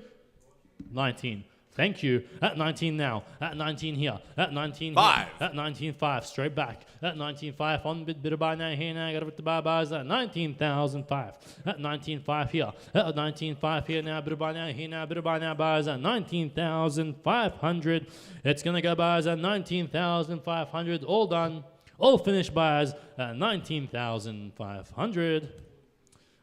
S4: 19. Thank you. At 19 now. At 19 here. At 19
S6: 5.
S4: here. At 19.5. Straight back. At 19.5 on bid of buy now here now. Got up to buy buys at 19,005. At 19.5 here. At 19.5 here now. Bid of buy now here now. Bid of buy now buys at 19,500. It's gonna go buys at 19,500. All done. All finished buys at 19,500.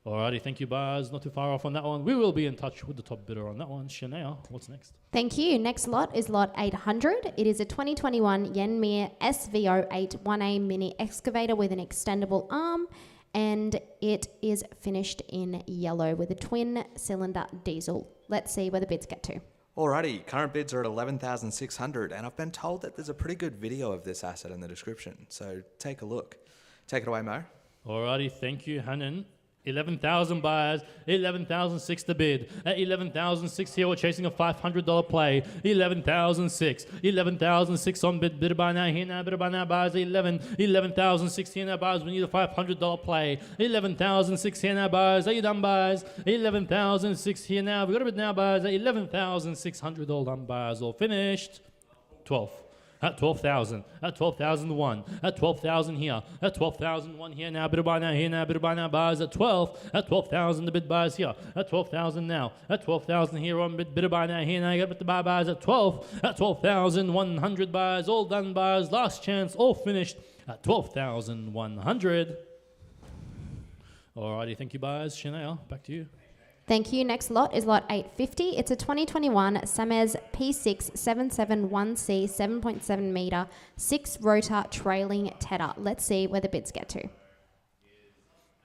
S4: Alrighty, thank you, buyers. Not too far off on that one. We will be in touch with the top bidder on that one. Shania, what's next?
S5: Thank you. Next lot is lot 800. It is a 2021 Yenmir SV08 1A mini excavator with an extendable arm, and it is finished in yellow with a twin cylinder diesel. Let's see where the bids get to.
S6: Alrighty, current bids are at 11,600, and I've been told that there's a pretty good video of this asset in the description, so take a look. Take it away, Mo.
S4: Alrighty, thank you, Hannon. 11,000 buyers, 11,006 to bid. At 11,006 here, we're chasing a $500 play. 11,006, 11,006 on bid by now, here now, bid by now, buyers 11,006 here now, buyers, we need a $500 play. 11,006 here now, buyers, are you done, buyers? 11,006 here now, we got a bid now, buyers, 11,600 all done, buyers, all finished. 12. At 12,000, at 12,001, at 12,000 here, at 12,001 here now, bid by now, here now, bid by now, buyers at 12, at 12,000 the bid buyers here, at 12,000 now, at 12,000 here on bid by now, here now, you got the buy buyers at 12, at 12,100 buyers, all done buyers, last chance, all finished at 12,100. Alrighty, thank you buyers. Chanel, back to you.
S5: Thank you. Next lot is lot 850. It's a 2021 Samez P6 771C 7.7 metre 6 rotor trailing tedder. Let's see where the bids get to.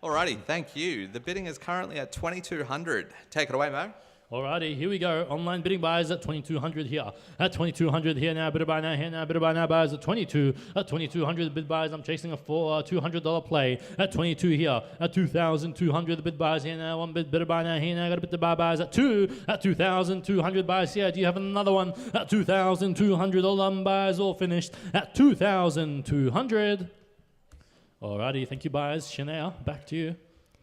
S6: Alrighty, thank you. The bidding is currently at 2,200. Take it away, Mo.
S4: Alrighty, here we go. Online bidding buyers at 2,200 here. At 2,200 here now, bid by now, here now, bid by now, buyers at 22. At 2,200 bid buyers, I'm chasing a $200 play. At 22 here. At 2,200 the bid buyers here now, one bid by now, here now, got a bid to buy buyers at 2. At 2,200 buyers here. Do you have another one? At 2,200 all done buyers, all finished. At 2,200. Alrighty, thank you buyers. Chanel, back to you.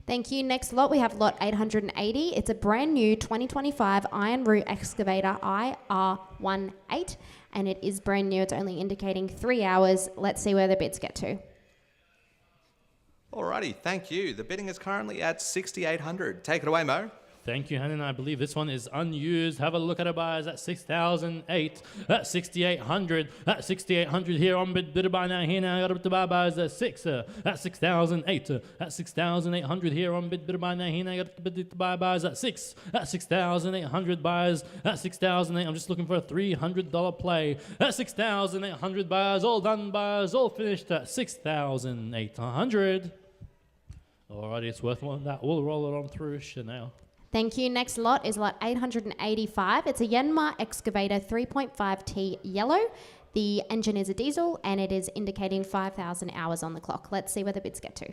S5: Thank you. Next lot, we have lot 880. It's a brand new 2025 Iron Root Excavator IR18, and it is brand new. It's only indicating 3 hours. Let's see where the bids get to.
S6: Alrighty, thank you. The bidding is currently at 6,800. Take it away, Mo.
S4: Thank you, Hannah. I believe this one is unused. Have a look at it, buyers. At 6,008, at 6,800, at 6,800 here on bid by now. Here now, got up to buy buyers at 6, at 6,008, at 6,800 here on bid by now. Here now, got to buy buyers at 6, at 6,800 buyers, at 6,008. I'm just looking for a $300 play. At 6,800 buyers, all done buyers, all finished at 6,800. Alrighty, it's worth one that. We'll roll it on through Chanel.
S5: Thank you. Next lot is lot 885. It's a Yanmar Excavator 3.5T yellow. The engine is a diesel and it is indicating 5,000 hours on the clock. Let's see where the bids get to.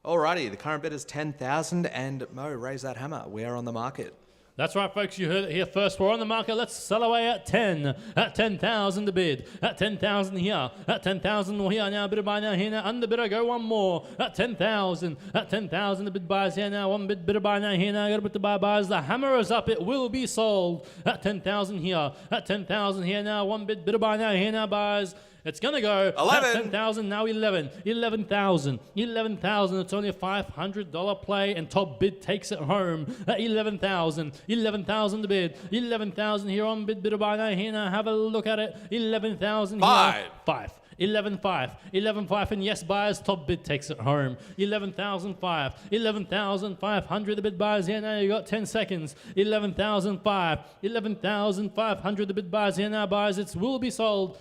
S6: Alrighty, the current bid is 10,000, and Mo, raise that hammer. We are on the market.
S4: That's right, folks. You heard it here first. We're on the market. Let's sell away at 10. At 10,000 to bid. At 10,000 here. At 10,000 here now. Bid buy now here now. Under bidder. Go one more. At 10,000. At 10,000 the bid buys here now. One bid buy now here now. Got to put the buy buys. The hammer is up. It will be sold. At 10,000 here. At 10,000 here now. One bid buy now here now buys. It's going to go
S6: 11.
S4: 10,000, now 11. 11,000. 11,000. It's only a $500 play, and top bid takes it home at 11,000. 11,000 to bid. 11,000 here on bid by now. Here now, have a look at it. 11,000 here. 5. 11,500. 11,500, and yes, buyers, top bid takes it home. 11,500. 11,500 the bid buyers here now. You got 10 seconds. 11,500. 11,500 the bid buyers here now. Buyers, it will be sold.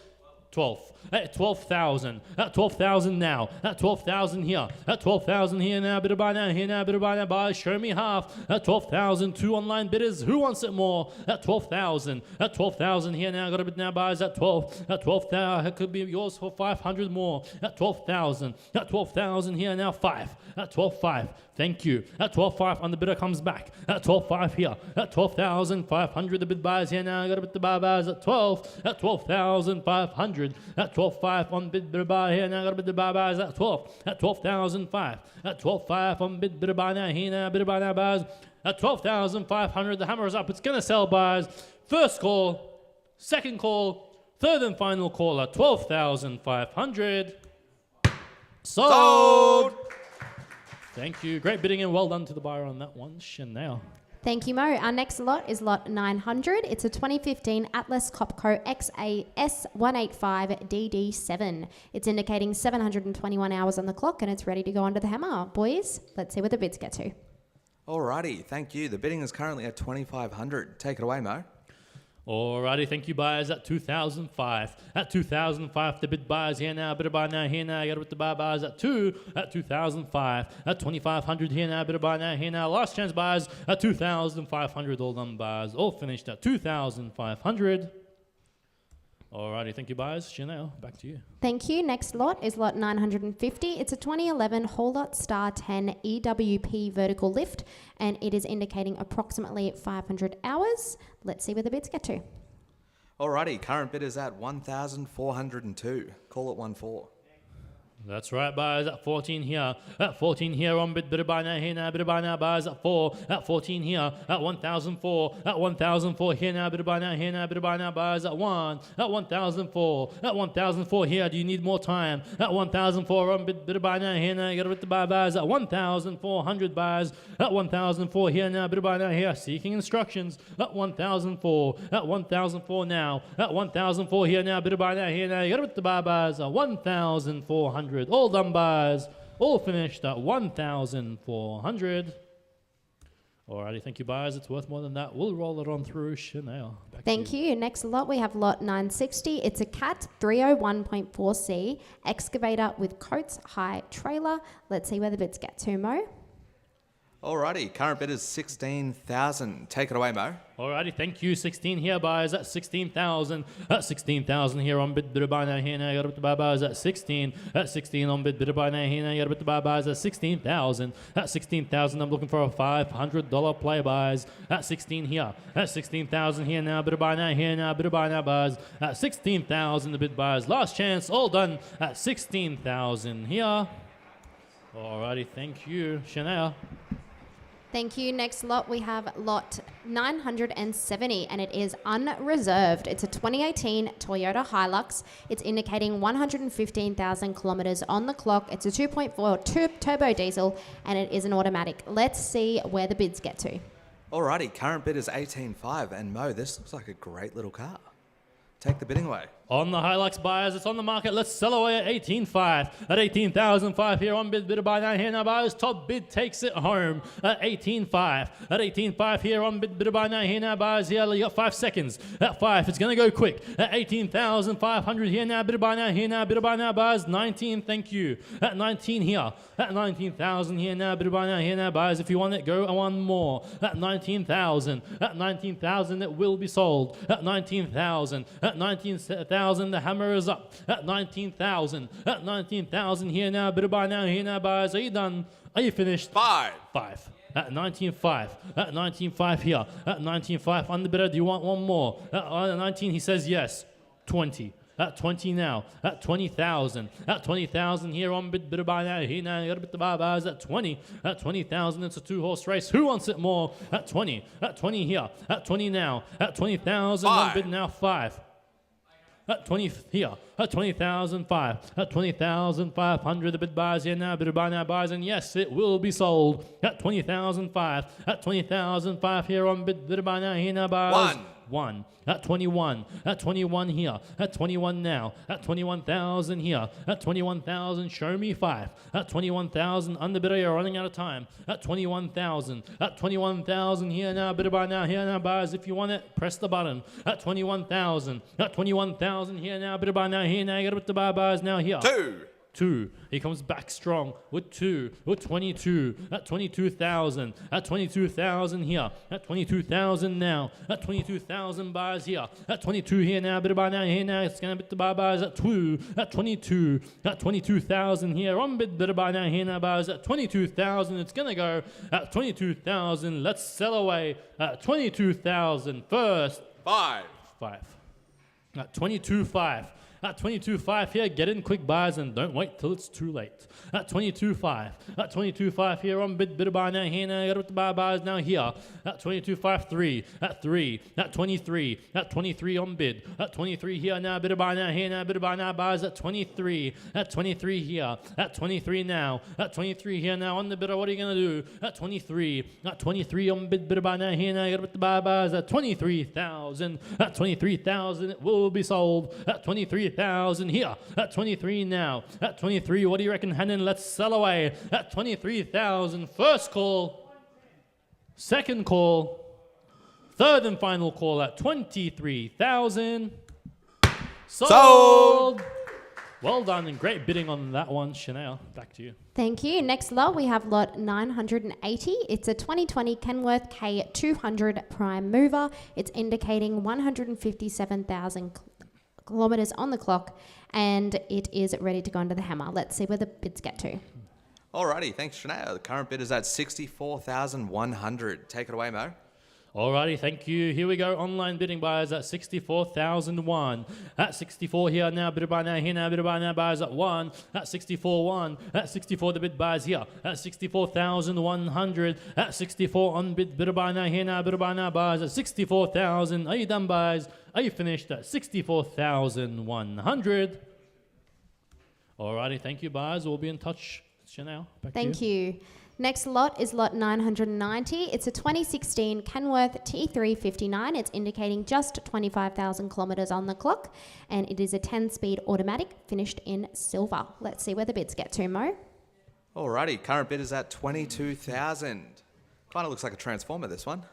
S4: 12. At 12,000. At 12,000 now. At 12,000 here. At 12,000 here now. Bidder buy now. Here now. Bidder buy now. Buy. Show me half. At 12,000. 2 online bidders. Who wants it more? At 12,000. At 12,000 here now. Got a bid now. Buys at 12. At 12,000. It could be yours for 500 more. At 12,000. At 12,000 here now. 5. At 12,500. Thank you. At 12,500 on the bidder comes back. At 12,500 here. At 12,500 the bid buys here now. Got a bid to buy buys at 12. At 12,500. At 12,500 on bid buy here now. Got a bid to buy buys at 12. At 12,500. At 12,500 on bid buy now. Here now. Bid buy now buys at 12,500. The hammer is up. It's gonna sell buys. First call. Second call. Third and final call at 12,500. Sold. Thank you. Great bidding and well done to the buyer on that one, Chanel.
S5: Thank you, Mo. Our next lot is lot 900. It's a 2015 Atlas Copco XAS185DD7. It's indicating 721 hours on the clock and it's ready to go under the hammer. Boys, let's see where the bids get to.
S6: Alrighty, thank you. The bidding is currently at 2,500. Take it away, Mo.
S4: Alrighty, thank you, buyers. At 2005. At 2005, the bid buyers here now. Bidder buy now, here now. Got it with the buy buyers at 2. At 2005. At 2500 here now. Bidder buy now, here now. Last chance buyers at 2500. All done buyers. All finished at 2500. Alrighty, thank you, buyers. Chanel, back to you.
S5: Thank you. Next lot is lot 950. It's a 2011 Whole Lot Star 10 EWP vertical lift, and it is indicating approximately 500 hours. Let's see where the bids get to.
S6: Alrighty, current bid is at 1,402. Call it 1-4.
S4: That's right, buyers at 14 here. At 14 here on bid, bidder buy now, here now, bidder buy now, buyers at 4. At 14 here. At 1,004. At 1,004 here now, bidder buy now, here now, bidder buy now, buyers at 1. At 1,004. At 1,004 here. Do you need more time? At 1,004 on bid, bidder buy now, here now, you got to with the buy buyers at 1,400 buyers. At 1,004 here now, bidder buy now, here. Seeking instructions. At 1,004. At 1,004 now. At 1,004 here now, bidder buy now, here now, you got to with the buy buyers at 1,400. All done buyers, all finished at 1,400. Alrighty, thank you, buyers. It's worth more than that. We'll roll it on through. Chanel. Back
S5: Thank
S4: to
S5: you. Next lot, we have lot 960. It's a CAT 301.4C excavator with Coates High trailer. Let's see where the bids get to, Mo.
S6: Alrighty, current bid is 16,000. Take it away, Mo.
S4: Alrighty, thank you. 16 here, buyers at 16,000. At 16,000 here on bid, bidder buy now, here now, you got to with the buy buyers at 16. At 16 on bid, bidder buy now, here now, you got to with the buy buyers at 16,000. At 16,000, I'm looking for a $500 play buyers. At 16 here. At 16,000 here now, bidder buy now, here now, bidder buy now, buyers. At 16,000, the bid buyers. Last chance, all done at 16,000 here. Alrighty, thank you, Chanel.
S5: Thank you. Next lot, we have lot 970, and it is unreserved. It's a 2018 Toyota Hilux. It's indicating 115,000 kilometers on the clock. It's a 2.4 turbo diesel, and it is an automatic. Let's see where the bids get to.
S6: Alrighty, current bid is 18.5, and Mo, this looks like a great little car. Take the bidding away.
S4: On the Hilux buyers, it's on the market. Let's sell away at 18.5. At 18,005 here on bid, bidder buy now, here now, buyers. Top bid takes it home at 18.5. At 18.5 here on bid, bidder buy now, here now, buyers. Here, you got 5 seconds. At 5, it's going to go quick. At 18,500 here now, bidder buy now, here now, bidder buy now, buyers. 19, thank you. At 19 here. At 19,000 here now, bidder buy now, here now, buyers. If you want it, go one more. At 19,000. At 19,000, it will be sold. At 19,000. At 19,000. The hammer is up at 19,000. At 19,000 here now. Bidder buy now, here now, buyers. Are you done? Are you finished?
S6: 5.
S4: At 19.5. At 19.5 here. At 19.5 on the bidder. Do you want one more? At 19, he says yes. 20. At 20 now. At 20,000. At 20,000 here on bidder buy now. Here now. You got to bid the buy buyers at 20. At 20,000, it's a 2-horse race. Who wants it more? At 20. At 20 here. At 20 now. At 20,000 on bid now. 5. At 20 here, at 20,005, at 20,500, the bid buyers here now, bidder buy now, buyers, and yes, it will be sold. At 20,005, at 20,005 here on bidder buy now, here now, buyers. 1. At 21. At 21 here. At 21 now. At 21,000 here. At 21,000, show me 5. At 21,000, under bidder, you're running out of time. At 21,000. At 21,000 here now, bidder buy now, here now, buyers. If you want it, press the button. At 21,000. At 21,000 here now, bidder buy now, here now, you got to the buy buyers now here. 2. He comes back strong with 2. With 22. At 22,000. At 22,000 here. At 22,000 now. At 22,000 buyers here. At 22 here now. Bidder buy now. Here now. It's going to bid the buy buyers at 2. At 22. At 22,000 here. On bid bidder buy now. Here now. Buyers at 22,000. It's going to go at 22,000. Let's sell away at 22,000 first. 5. At 22.5. At 22.5 here, get in quick buys and don't wait till it's too late. At 22.5. At 22.5 here on bidder buy now, here now, you got to buy buyers now here. At 22.5, 3. At 3. At 23. At 23 on bid. At 23 here now, bidder buy now, here now, bidder buy now, buyers at 23. At 23 here. At 23 now. At 23 here now on the bidder, what are you going to do? At 23. At 23 on bidder buy now, here now, you got to buy buyers at 23,000. At 23,000, it will be sold. At 23,000 here. At 23 now. At 23, what do you reckon, Hannon? Let's sell away. At 23,000, first call. Second call. Third and final call at 23,000.
S6: Sold.
S4: Well done and great bidding on that one, Chanel. Back to you.
S5: Thank you. Next lot, we have lot 980. It's a 2020 Kenworth K200 Prime Mover. It's indicating 157,000 kilometres on the clock, and it is ready to go under the hammer. Let's see where the bids get to.
S6: Alrighty, thanks, Shania. The current bid is at 64,100. Take it away, Mo.
S4: Alrighty, thank you. Here we go. Online bidding buyers at 64,001. At 64 here now, bidder by now, here now, bidder by now, buyers at 1. At 64,1. At 64, the bid buyers here. At 64,100. At 64 on bid, bidder by now, here now, bidder by now, buyers at 64,000. Are you done, buyers? Are you finished at 64,100? Alrighty, thank you, buyers. We'll be in touch. Chanel, back to you.
S5: Thank you. Next lot is lot 990. It's a 2016 Kenworth T359. It's indicating just 25,000 kilometres on the clock, and it is a 10-speed automatic finished in silver. Let's see where the bids get to, Mo.
S6: Alrighty, current bid is at 22,000. Kind of looks like a transformer, this one.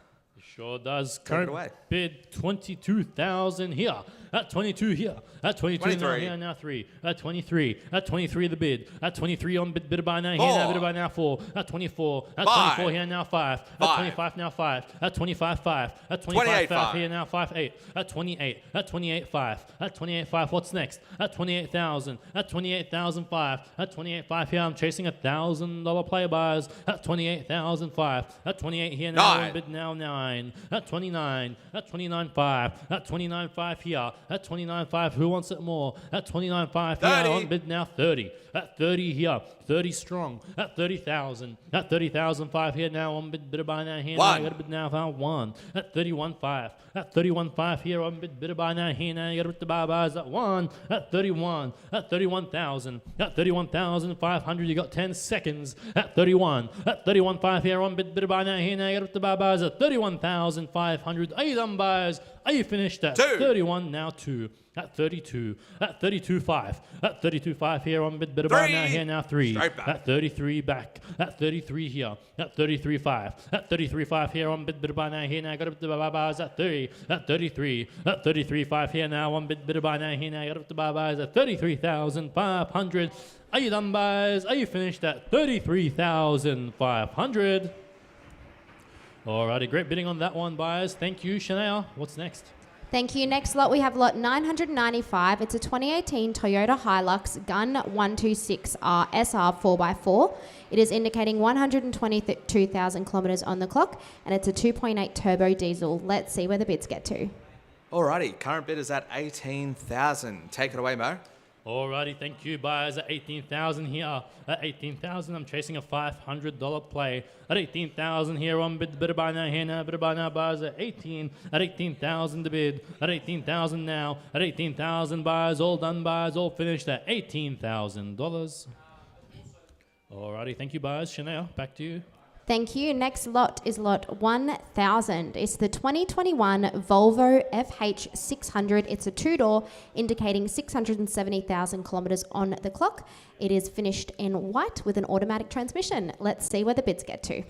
S4: Sure does.
S6: Take it
S4: Current
S6: away.
S4: bid 22,000 here. At 22 here. At 22 now
S6: 23.
S4: here now 3. At 23. At 23 the bid. At 23 on bid by now here
S6: 4.
S4: now bid by now 4. At 24. At
S6: 5.
S4: 24 here now 5. At
S6: 5.
S4: 25 now 5. At 25 5. At 25
S6: 28,
S4: 5
S6: 5.
S4: here now 5 8. At 28. At 28 5. At 28 5. What's next? At 28,000. At 28,005. At 28 5 here I'm chasing $1,000 play buyers. At 28,005. At 28 here now
S6: 9.
S4: on bid now 9. At 29. At 29 5. At 29 5 here. At 29 5. Who wants it more? At 29 5 here
S6: 30.
S4: on bid now 30. At 30 here. 30 strong. At 30,000. At 30,005 here now on bid by now here. Now
S6: 1.
S4: you got a bid now for 1. At 31 5. At 31 5 here on bid by now here. Now you got a bid to buy buys at 1. At 31. At 31,000. At 31,500 you got 10 seconds. At 31. At 31 5 here on bid by now here. Now you got a bid to buy buys at 31,500. Are you done, buyers? Are you finished at
S6: 2.
S4: 31 now 2? At 32, at 32 5, at 32 5 here on bid by now
S6: 3.
S4: here now 3,
S6: Straight back.
S4: at 33 back, at 33 here, at 33 5, at 33 5 here on bid by now here now got a bid by buys at 30, at 33, at 33 5 here now on bid by now here now got a bid by buys at 33,500. Are you done, buys? Are you finished at 33,500? Alrighty, great bidding on that one, buyers. Thank you, Chanel. What's next?
S5: Thank you. Next lot, we have lot 995. It's a 2018 Toyota Hilux Gun 126R SR 4x4. It is indicating 122,000 kilometres on the clock, and it's a 2.8 turbo diesel. Let's see where the bids get to.
S6: Alrighty, current bid is at 18,000. Take it away, Mo.
S4: Alrighty, thank you, buyers. At 18,000 here. At 18,000, I'm chasing a $500 play. At 18,000 here on bid by now here now bid by now buyers at 18. At 18,000 the bid. At 18,000 now. At 18,000 buyers, all done buyers, all finished at $18,000. Alrighty, thank you, buyers. Chanel, back to you.
S5: Thank you. Next lot is lot 1000. It's the 2021 Volvo FH600. It's a two-door, indicating 670,000 kilometres on the clock. It is finished in white with an automatic transmission. Let's see where the bids get to.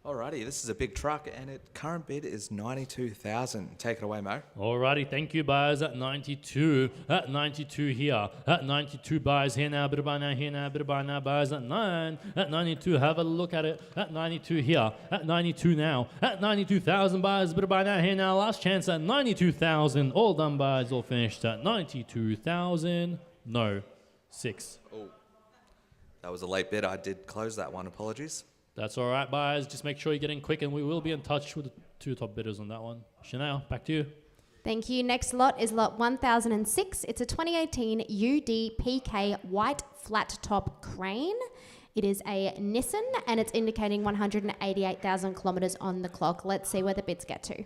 S6: Alrighty, this is a big truck, and its current bid is 92,000. Take it away, Mo.
S4: Alrighty, thank you, buyers. At 92. At 92 here. At 92 buyers here now. Bit by now here now. Bit by now buyers at 9. At 92, have a look at it. At 92 here. At 92 now. At 92,000 buyers. Bit by now here now. Last chance at 92,000. All done buyers. All finished at 92,000. No. 6.
S6: Oh, that was a late bid. I did close that one. Apologies.
S4: That's all right, buyers. Just make sure you get in quick, and we will be in touch with the two top bidders on that one. Chanel, back to you.
S5: Thank you. Next lot is lot 1006. It's a 2018 UD-PK white flat top crane. It is a Nissan, and it's indicating 188,000 kilometres on the clock. Let's see where the bids get to.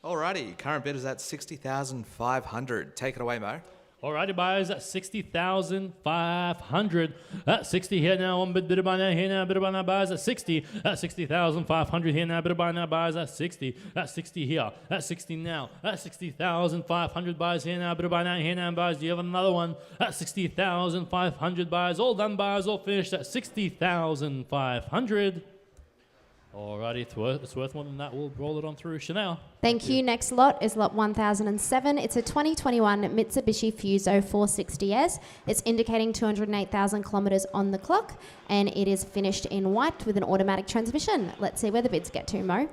S6: Alrighty, current bid is at 60,500. Take it away, Mo.
S4: Alrighty, buyers, at 60,500. At 60 here now on bid by now here now bid by now buyers at 60. At 60,500 here now bid by now buyers at 60. At 60 here. At 60 now. At 60,500 buyers here now bid by now here now buyers. Do you have another one? At 60,500 buyers. All done buyers. All finished at 60,500. Alrighty, it's worth more than that. We'll roll it on through. Chanel.
S5: Thank you. Next lot is lot 1007. It's a 2021 Mitsubishi Fuso 460S. It's indicating 208,000 kilometres on the clock, and it is finished in white with an automatic transmission. Let's see where the bids get to, Mo.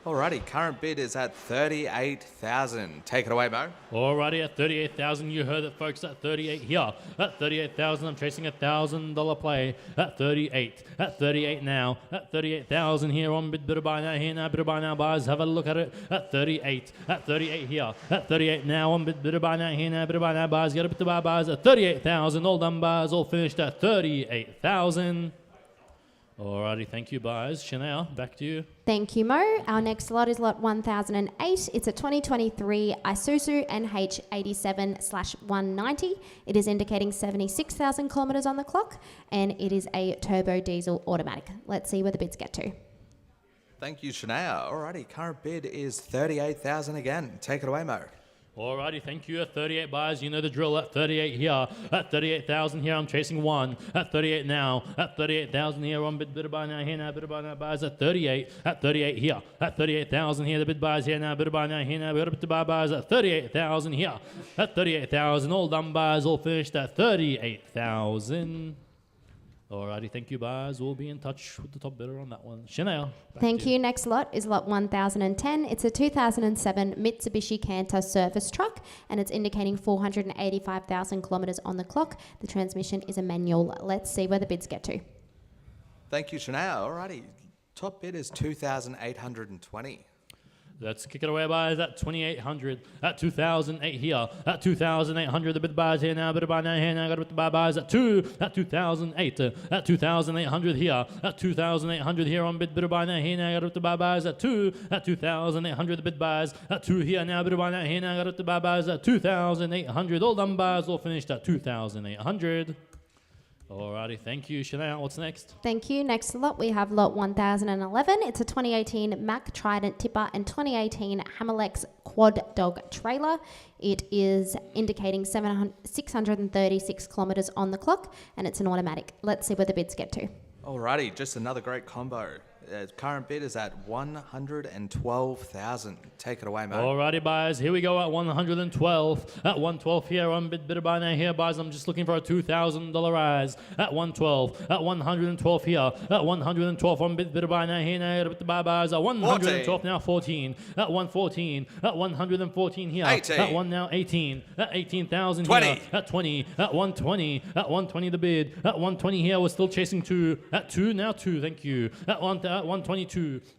S6: Alrighty, current bid is at 38,000. Take it away, Mo.
S4: Alrighty, at 38,000, you heard it, folks. At 38 here. At 38,000, I'm chasing $1,000 play. At 38. At 38 now. At 38,000 here on bid buy now. Here now, bid buy now, buyers. Have a look at it. At 38. At 38 here. At 38 now on bid buy now. Here now, bid buy now, buyers. Get a bit to buy, buyers. At 38,000, all done, buyers. All finished at 38,000. Alrighty, thank you, buyers. Chanel, back to you.
S5: Thank you, Mo. Our next lot is lot 1008. It's a 2023 Isuzu NH87/190. It is indicating 76,000 kilometres on the clock, and it is a turbo diesel automatic. Let's see where the bids get to.
S6: Thank you, Shania. Alrighty, current bid is 38,000 again. Take it away, Mo.
S4: Alrighty, thank you. At 38 buyers, you know the drill. At 38 here. At 38,000 here, I'm chasing one. At 38 now. At 38,000 here, on bid buy now. Here now, bid buy now, buyers. At 38. At 38 here. At 38,000 here, the bid buyers here now. Bid buy now. Here now, bid buy buyers. At 38,000 here. At 38,000, all done buyers, all finished at 38,000. Alrighty, thank you, buyers. We'll be in touch with the top bidder on that one. Chanel.
S5: Thank you. Next lot is lot 1010. It's a 2007 Mitsubishi Canter service truck, and it's indicating 485,000 kilometres on the clock. The transmission is a manual. Let's see where the bids get to.
S6: Thank you, Shania. Alrighty, top bid is 2,820.
S4: Let's kick it away, buyers. At 2,800. At 2,008 here. At 2,800, the bid buyers here now. Bid buy now here now. Got to buy buyers at 2. At 2,008. At 2,800 here. At 2,800 here on bid buy now here now. Got to buy buyers at 2. At 2,800, the bid buyers at 2 here now. Bid buy now here now. Got to buy buyers at 2,800. All done buyers, all finished at 2,800. Alrighty, thank you, Chanel. What's next?
S5: Thank you. Next lot, we have lot 1011. It's a 2018 Mack Trident tipper and 2018 Hammerlex quad dog trailer. It is indicating 636 kilometres on the clock, and it's an automatic. Let's see where the bids get to.
S6: Alrighty, just another great combo. Current bid is at 112,000. Take it away, mate.
S4: Alrighty, buyers. Here we go at 112. At 112 here on bid buy now here, buyers. I'm just looking for a $2,000 rise. At 112. At 112 here. At 112 on bid buy now here now. Buy buyers. At 112 now 14. At 114. At 114 here.
S6: 18.
S4: At 1 now 18. At 18,000
S6: 20.
S4: here. At 20. At 120. At 120 the bid. At 120 here. We're still chasing 2. At 2 now 2. Thank you. At 122.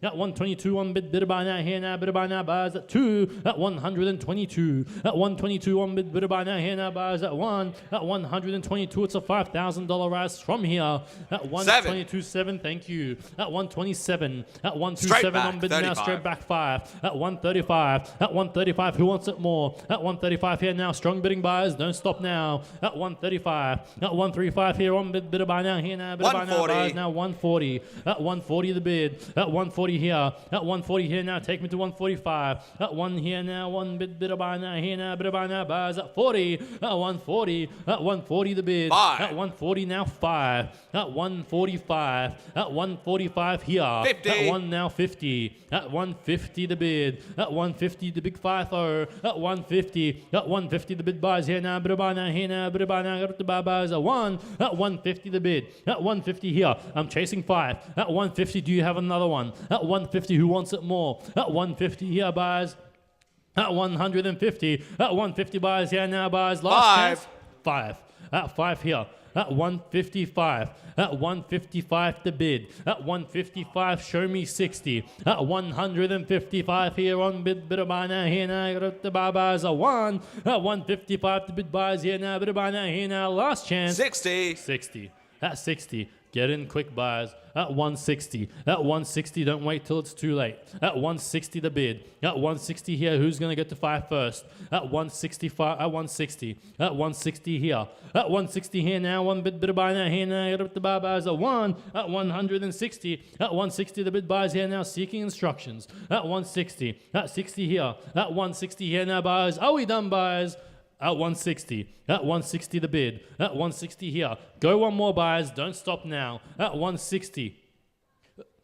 S4: At 122 on bid buy now here now. Bid buy now buyers at 2. At 122. At 122 on bid buy now here now buyers at 1. At 122 it's a $5,000 rise from here. At 122.7. Thank you. At 127. At 127 on bid now straight back 5. At 135. At 135 who wants it more? At 135 here now strong bidding buyers. Don't stop now. At 135. At 135 here on bid buy now here now. Bid buy now buyers now 140. At 140 the bid. At 140 here. At 140 here now. Take me to 145. At 1 here now. 1 bid buy now here now. Bid buy now buyers at 40. At 140. At 140 the bid.
S6: 5.
S4: At 140 now 5. At 145. At 145 here.
S6: 50.
S4: At 1 now 50. At 150 the bid. At 150 the big 5-0. At 150. At 150 the bid buys here now. Bid buy now here now. Bid buy now. Got the buy buyers at 1. At 150 the bid. At 150 here. I'm chasing 5. At 150 do you have another one? At 150 who wants it more? At 150 here buyers. At 150. At 150 buyers here now buyers. Last chance. 5. At 5 here. At 155. At 155 the bid. At 155 show me 60. At 155 here on bid buy now here now. Got the buy buyers at 1. At 155 the bid buys here now. Bid buy now here now. Last chance.
S6: 60.
S4: 60. At 60. Get in quick buyers. At 160. At 160, don't wait till it's too late. At 160 the bid. At 160 here, who's going to get to 5 first? At 165. At 160. At 160 here. At 160 here now. 1 bid buy now here now. Get up the buy buyers at 1. At 160. At 160 the bid buys here now seeking instructions. At 160. At 60 here. At 160 here now buyers. Are we done buyers? At 160. At 160 the bid. At 160 here. Go one more buyers. Don't stop now. At 160.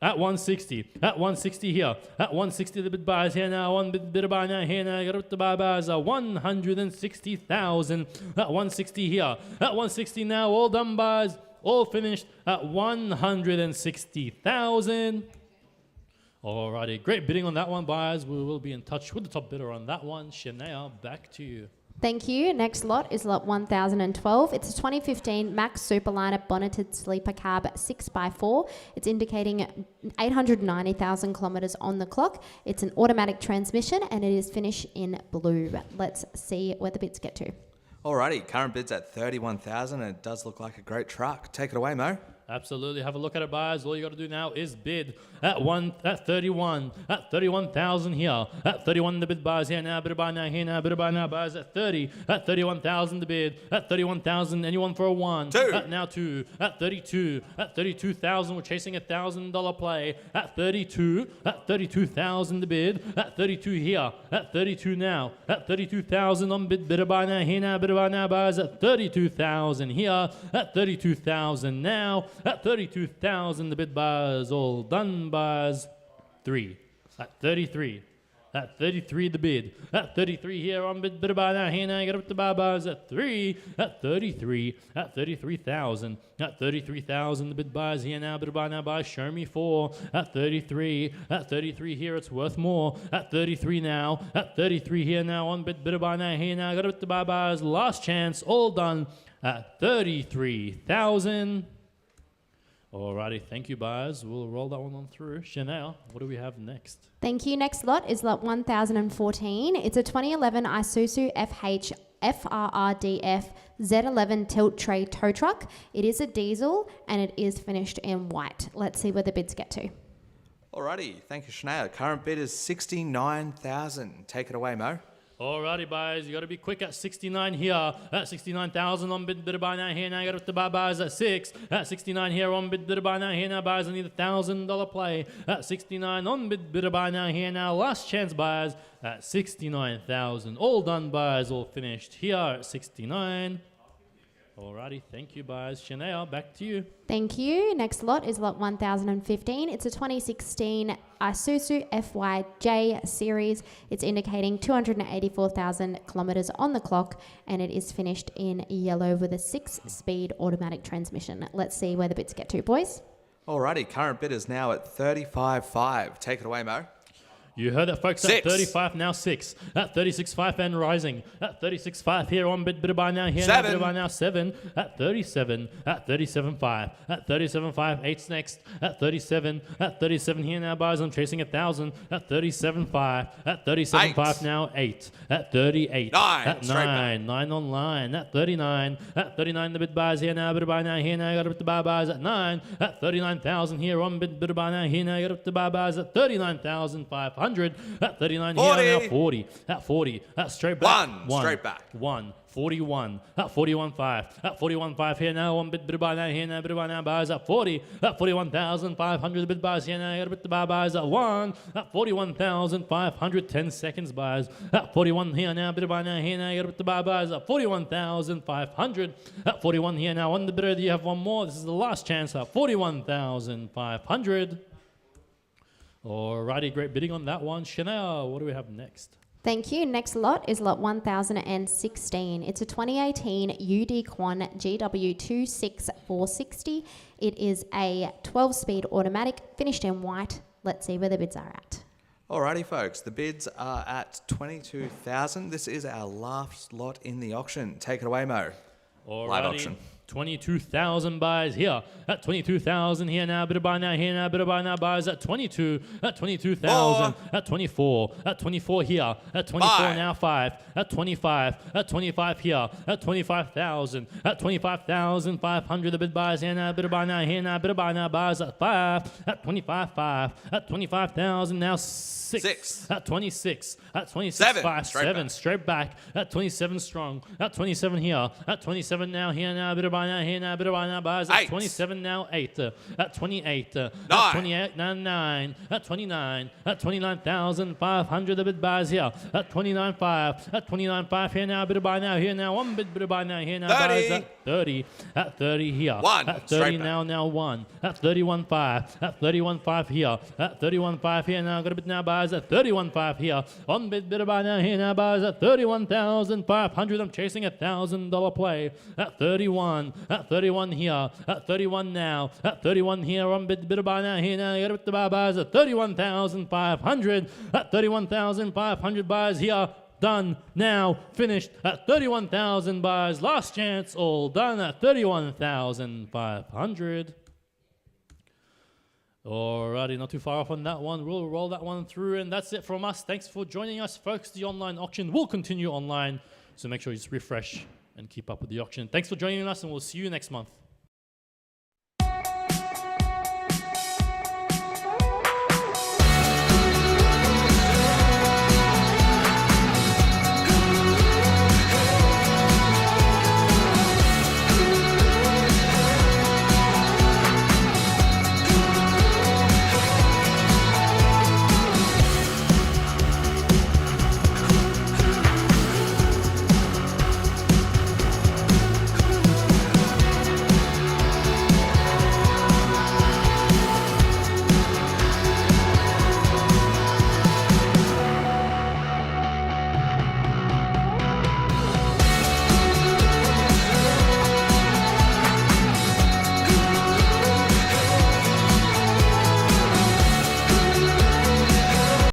S4: at 160, at 160 here, at 160 the bid buys here now, one bid buy now here now, got up the buy buys at 160,000, at 160 here, at 160 now, all done buys, all finished at 160,000. Alrighty, great bidding on that one, buyers. We will be in touch with the top bidder on that one. Shania, back to you.
S5: Thank you. Next lot is lot 1012. It's a 2015 Max Superliner bonneted sleeper cab 6x4. It's indicating 890,000 kilometres on the clock. It's an automatic transmission and it is finished in blue. Let's see where the bids get to.
S6: Alrighty, current bid's at 31,000 and it does look like a great truck. Take it away, Mo.
S4: Absolutely. Have a look at it, buyers. All you got to do now is bid at 31,000 here. At 31 the bid buys here now, bid buy now here now, bid buy now buys at 30. At 31,000 the bid. At 31,000, anyone for a 1.
S6: 2.
S4: At now 2. At 32. At 32,000, we're chasing $1,000 play. At 32. At 32,000 the bid. At 32 here. At 32 now. At 32,000 on bid. Bid buy now here now, bid buy now buys at 32,000 here. At 32,000 now. At 32,000, the bid buys all done buys 3. At 33. At 33, the bid. At 33 here on bid buy now here now. Get up the buy buys at 3. At 33. At 33,000. At 33,000, the bid buys here now. Bid buy now buys. Show me 4. At 33. At 33 here, it's worth more. At 33 now. At 33 here now on bid buy now here now. Get up the buy buys. Last chance. All done at 33,000. Alrighty, thank you, buyers. We'll roll that one on through. Chanel, what do we have next?
S5: Thank you. Next lot is lot 1014. It's a 2011 Isuzu FH FRRDF Z11 tilt tray tow truck. It is a diesel and it is finished in white. Let's see where the bids get to.
S6: Alrighty, thank you, Shania. Current bid is 69,000. Take it away, Mo.
S4: Alrighty, buyers, you got to be quick at 69 here. At 69,000 on bid buy now here now. Got up to buy buys at 6. At 69 here on bid buy now here now. Buyers, I need $1,000 play. At 69 on bid buy now here now. Last chance buyers at 69,000. All done buyers, all finished here at 69. Alrighty, thank you, buyers. Shania, back to you.
S5: Thank you. Next lot is lot 1015. It's a 2016 Isuzu FYJ series. It's indicating 284,000 kilometres on the clock and it is finished in yellow with a 6-speed automatic transmission. Let's see where the bids get to, boys.
S6: Alrighty, current bid is now at 35.5. Take it away, Mo.
S4: You heard that, folks.
S6: 6.
S4: At 35, now 6. At 36.5 and rising. At 36.5 here on bid buy now here
S6: 7.
S4: now, bid buy now 7. At 37. At 37.5. At 37.5, 8's next. At 37. At 37 here now buys. I'm chasing 1,000. At 37.5. At 37.5 now 8. At 38.
S6: 9.
S4: At 9. 9 online. At 39. At 39 the bid buys here now, bid buy now here now. Got up to buy buys at 9. At 39,000 here on bid buy now here now. Got up to buy buys at 39,500. At 39
S6: 40.
S4: here now 40. At 40. At straight back.
S6: 1. Straight back.
S4: 1. 41. At 41.5. At 41.5 here now on bid buy now here now. Bid buy now buys at 40. At 41,500 bid buys here now. Got a bit to buy buys at 1. At 41,500. 10 seconds buys. At 41 here now. Bid buy now here now. Got a bit to buy buys at 41,500. At 41 here now on the bidder. You have one more. This is the last chance at 41,500. Alrighty, great bidding on that one. Chanel, what do we have next?
S5: Thank you. Next lot is lot 1016. It's a 2018 UD Quan GW26460. It is a 12-speed automatic, finished in white. Let's see where the bids are at.
S6: Alrighty, folks. The bids are at 22,000. This is our last lot in the auction. Take it away, Mo.
S4: Alrighty.
S6: Live auction.
S4: 22,000 buys here. At 22,000 here now. Bid buy now here now. Bid buy now buys at 22. At 22,000. At 24. At 24 here. At 24
S6: 5.
S4: now 5. At 25. At 25 here. At 25,000. At 25,500 the bid buys here now. Bid buy now here now. Bid buy now buys at 5. At 25,500. At 25,000 now 6. At 26. At 26
S6: 7.
S4: 5.
S6: Straight
S4: 7
S6: back.
S4: straight back. At 27 strong. At 27 here. At 27 now here now. Bid buy by now, here now, bit by now, buys at
S6: 8.
S4: 27 now, 8. At 28.
S6: 9.
S4: At 28 now, 9. At 29. At 29,500 the bid buys here. At 29.5. At 29.5 here now, bit by now, here now, 1 bid by now, here now,
S6: 30.
S4: buys at 30. At 30 here.
S6: 1.
S4: At 30
S6: Straight
S4: now 1. At 31.5. At 31.5 here. At 31.5 here now, got a bit now, buys at 31.5 here. On bid by now, here now, buys at 31,500. I'm chasing $1,000 play. At 31. At 31 here. At 31 now. At 31 here. On bid by now, here now, got a bit buys at 31,500. At 31,500 buys here. Done now, finished at 31,000 buys. Last chance, all done at 31,500. Alrighty, not too far off on that one. We'll roll that one through, and that's it from us. Thanks for joining us, folks. The online auction will continue online, so make sure you just refresh and keep up with the auction. Thanks for joining us, and we'll see you next month.